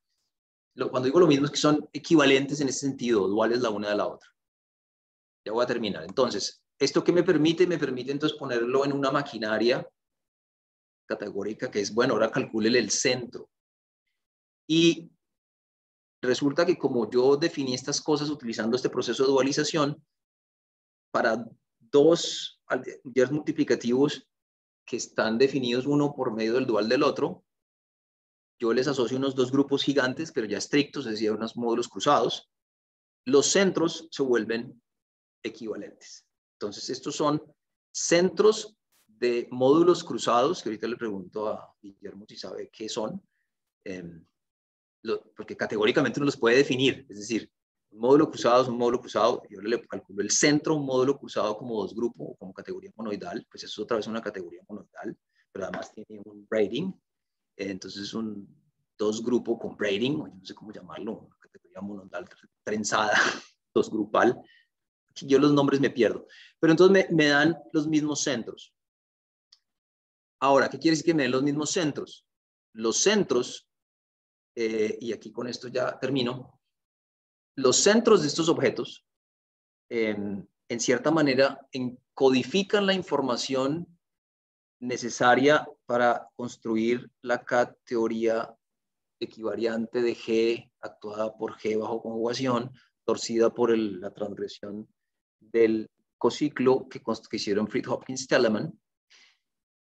Cuando digo lo mismo es que son equivalentes en ese sentido, duales la una de la otra. Ya voy a terminar. Entonces, ¿esto qué me permite? Me permite entonces ponerlo en una maquinaria categórica que es, bueno, ahora calcúlele el centro. Y resulta que como yo definí estas cosas utilizando este proceso de dualización, para dos aldeas multiplicativos que están definidos uno por medio del dual del otro, yo les asocio unos dos grupos gigantes, pero ya estrictos, es decir, unos módulos cruzados. Los centros se vuelven equivalentes. Entonces, estos son centros de módulos cruzados, que ahorita le pregunto a Guillermo si sabe qué son, porque categóricamente uno los puede definir, es decir, un módulo cruzado es un módulo cruzado, yo le calculo el centro, un módulo cruzado como dos grupos o como categoría monoidal, pues eso es otra vez una categoría monoidal, pero además tiene un braiding, entonces es un dos grupo con braiding, o yo no sé cómo llamarlo, una categoría monoidal trenzada, dos grupal. Yo los nombres me pierdo, pero entonces me dan los mismos centros. Ahora, ¿qué quiere decir que me den los mismos centros? Los centros, y aquí con esto ya termino, los centros de estos objetos, en cierta manera, codifican la información necesaria para construir la teoría equivariante de G actuada por G bajo conjugación, torcida por la transgresión del cociclo que hicieron Fritz Hopkins Telemann.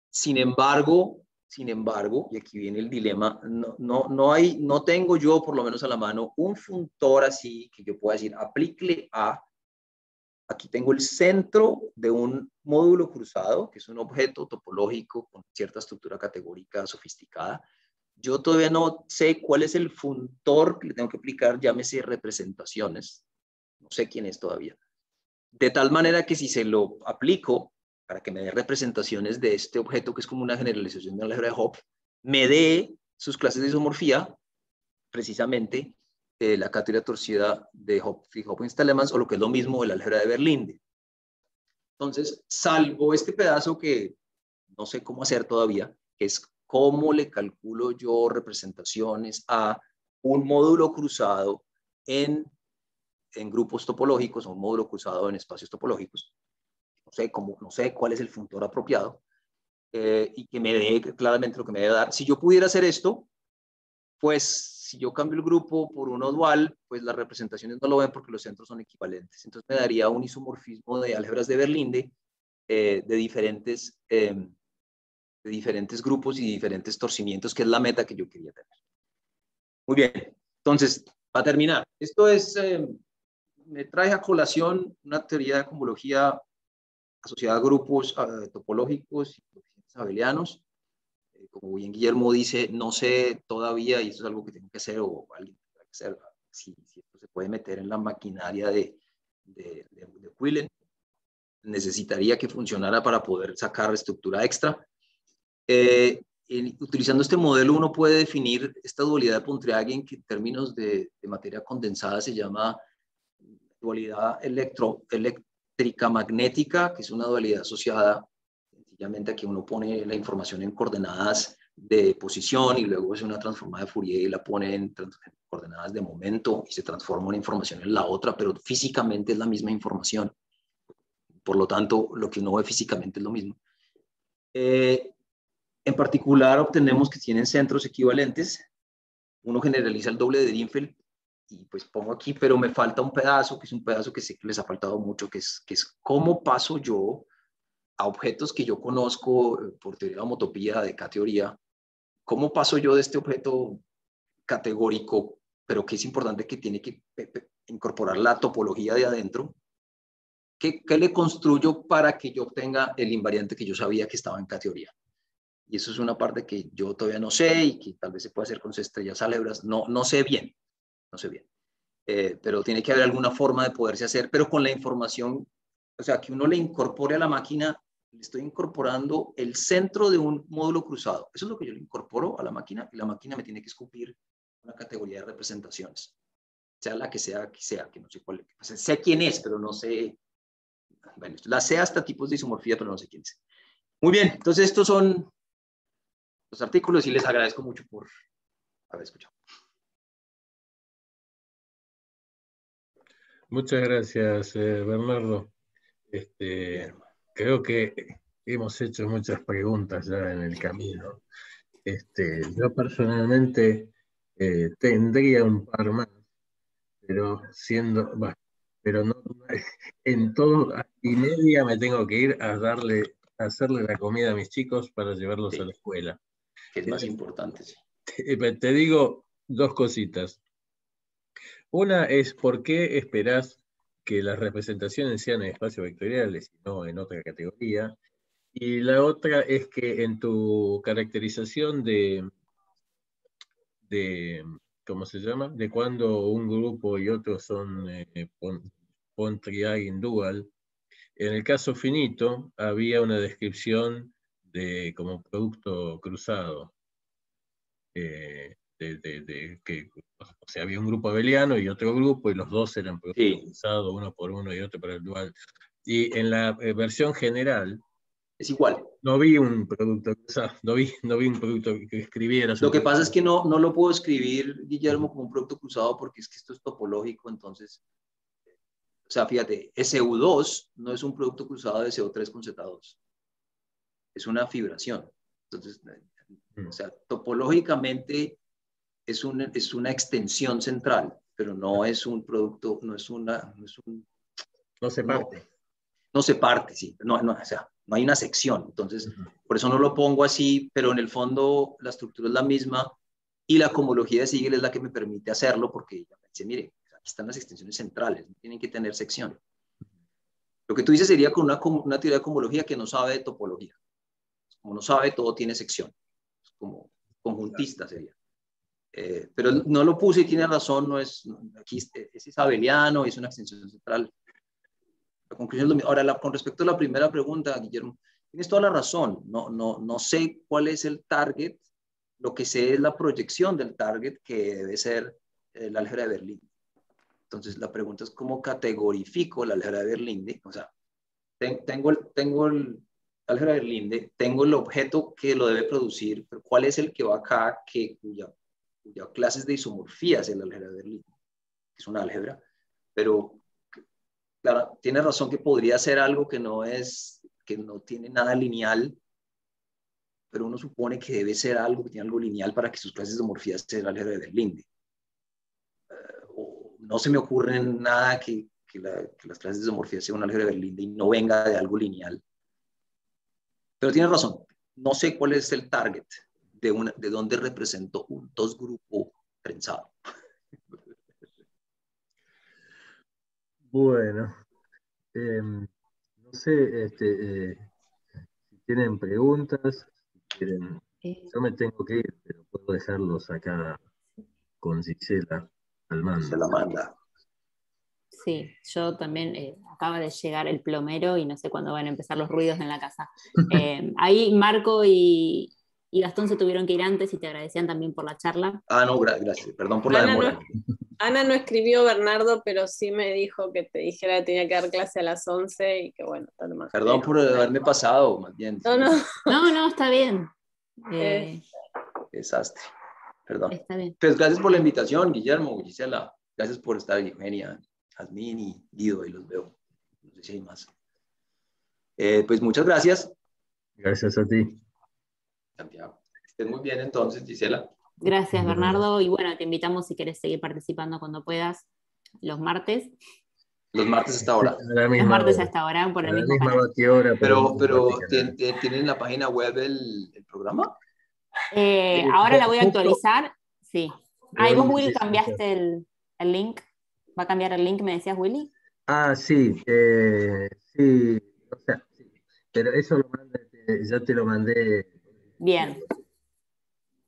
Sin embargo, y aquí viene el dilema, no tengo yo por lo menos a la mano un funtor así que yo pueda decir, aplíquele a, aquí tengo el centro de un módulo cruzado, que es un objeto topológico con cierta estructura categórica sofisticada. Yo todavía no sé cuál es el funtor que le tengo que aplicar, llámese representaciones, no sé quién es todavía. De tal manera que si se lo aplico para que me dé representaciones de este objeto, que es como una generalización de la álgebra de Hopf, me dé sus clases de isomorfía, precisamente la cátedra torcida de Hopkins Telemann, o lo que es lo mismo de la álgebra de Berlinde. Entonces, salvo este pedazo que no sé cómo hacer todavía, que es cómo le calculo yo representaciones a un módulo cruzado en grupos topológicos o un módulo cruzado en espacios topológicos. No sé cuál es el funtor apropiado y que me dé claramente lo que me debe dar. Si yo pudiera hacer esto, pues si yo cambio el grupo por uno dual, pues las representaciones no lo ven porque los centros son equivalentes. Entonces me daría un isomorfismo de álgebras de Berlinde de diferentes grupos y diferentes torcimientos, que es la meta que yo quería tener. Muy bien, entonces, para terminar, esto es... me trae a colación una teoría de cohomología asociada a grupos topológicos y coeficientes abelianos. Como bien Guillermo dice, no sé todavía, y eso es algo que tengo que hacer, o alguien tendrá que hacer, si esto se puede meter en la maquinaria de Quillen. Necesitaría que funcionara para poder sacar estructura extra. Utilizando este modelo uno puede definir esta dualidad de Pontryagin, que en términos de materia condensada se llama dualidad eléctrica magnética, que es una dualidad asociada sencillamente a que uno pone la información en coordenadas de posición y luego es una transformada de Fourier y la pone en coordenadas de momento y se transforma una información en la otra, pero físicamente es la misma información. Por lo tanto, lo que uno ve físicamente es lo mismo. En particular, obtenemos que tienen centros equivalentes. Uno generaliza el doble de Drinfeld y pues pongo aquí, pero me falta un pedazo, que es un pedazo que sé que les ha faltado mucho, que es cómo paso yo a objetos que yo conozco por teoría de homotopía, de K-teoría, ¿cómo paso yo de este objeto categórico, pero que es importante que tiene que incorporar la topología de adentro? ¿Qué le construyo para que yo obtenga el invariante que yo sabía que estaba en categoría? Y eso es una parte que yo todavía no sé y que tal vez se puede hacer con estrellas álgebras. No sé bien, no sé bien. Pero tiene que haber alguna forma de poderse hacer, pero con la información, o sea, que uno le incorpore a la máquina, le estoy incorporando el centro de un módulo cruzado. Eso es lo que yo le incorporo a la máquina y la máquina me tiene que escupir una categoría de representaciones, sea la que sea, que no sé cuál, o sea, sé quién es, pero no sé, bueno, la sé hasta tipos de isomorfía, pero no sé quién es. Muy bien, entonces estos son los artículos y les agradezco mucho por haber escuchado. Muchas gracias, Bernardo. Creo que hemos hecho muchas preguntas ya en el camino. Yo personalmente tendría un par más, pero pero no, en 2:30 me tengo que ir a hacerle la comida a mis chicos para llevarlos a la escuela. Que es más importante, sí. Te digo dos cositas. Una es ¿por qué esperás que las representaciones sean en espacios vectoriales y no en otra categoría? Y la otra es que en tu caracterización de ¿cómo se llama? De cuando un grupo y otro son Pon-Triagin dual, en el caso finito había una descripción de como producto cruzado. Que, o sea, había un grupo abeliano y otro grupo, y los dos eran productos cruzados, uno por uno y otro por el dual. Y en la versión general, es igual. No vi un producto cruzado, no vi un producto que escribieras. Lo que pasa es que no lo puedo escribir, Guillermo, como un producto cruzado porque es que esto es topológico, entonces, o sea, fíjate, SU2 no es un producto cruzado de CO3 con Z2, es una fibración. Entonces, o sea, topológicamente es una extensión central, pero no es un producto, no se parte. No se parte, sí, o sea, no hay una sección, entonces, por eso no lo pongo así, pero en el fondo la estructura es la misma y la cohomología de Siegel es la que me permite hacerlo porque ella me dice, mire, aquí están las extensiones centrales, no tienen que tener sección. Lo que tú dices sería con una teoría de cohomología que no sabe de topología. Como no sabe, todo tiene sección. Como conjuntista sería. Pero no lo puse y tiene razón, aquí es isabeliano, es una extensión central. La conclusión es lo mismo. Ahora, con respecto a la primera pregunta, Guillermo, tienes toda la razón. No sé cuál es el target. Lo que sé es la proyección del target, que debe ser el álgebra de Berlín. Entonces, la pregunta es cómo categorifico la álgebra de Berlín. O sea, tengo el álgebra de Berlín, tengo el objeto que lo debe producir, pero ¿cuál es el que va acá, cuya clase de isomorfía es el álgebra de Berlín? Es una álgebra, pero claro, tiene razón que podría ser algo que no tiene nada lineal, pero uno supone que debe ser algo que tiene algo lineal para que sus clases de isomorfía sea el álgebra de Berlín. No se me ocurre nada que las clases de isomorfía sean un álgebra de Berlín y no venga de algo lineal. Pero tiene razón, no sé cuál es el target de dónde represento un dos grupo trenzado. Bueno, no sé si tienen preguntas, si quieren. Yo me tengo que ir, pero puedo dejarlos acá con Gisela al mando. Se la manda. Sí, yo también acaba de llegar el plomero y no sé cuándo van a empezar los ruidos en la casa. Ahí Marco y Gastón se tuvieron que ir antes y te agradecían también por la charla. No, gracias. Perdón por la demora. Ana no escribió, Bernardo, pero sí me dijo que te dijera que tenía que dar clase a las 11 y que bueno. Perdón por haberme pasado, más bien. No, está bien. Desastre. Perdón. Está bien. Pues gracias por la invitación, Guillermo, Gisela. Gracias por estar, Eugenia, Jazmín y Guido, ahí los veo. No sé si hay más. Pues muchas gracias. Gracias a ti. Santiago. Estén muy bien entonces, Gisela. Gracias, Bernardo. Y bueno, te invitamos si querés seguir participando cuando puedas los martes. Los martes hasta ahora. Los martes hasta ahora, por el mismo canal. Pero ¿tienen en la página web el programa? Ahora la voy a justo- actualizar. Sí. Ah, y vos, Willy, Sí, sí, cambiaste el link. ¿Va a cambiar el link, me decías, Willy? sí, sí, o sea, sí, pero eso ya te lo mandé. Bien,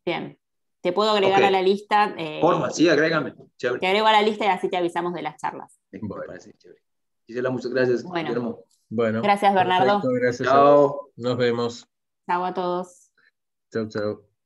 bien. Te puedo agregar Ok, a la lista. porfa, sí, agrégame. Chévere. Te agrego a la lista y así te avisamos de las charlas. Me Bueno. parece chévere. Gisela, muchas gracias. Bueno. Guillermo. Bueno, Gracias, Bernardo. perfecto, gracias a Chao. vos. Nos vemos. Chao a todos. Chau, chau.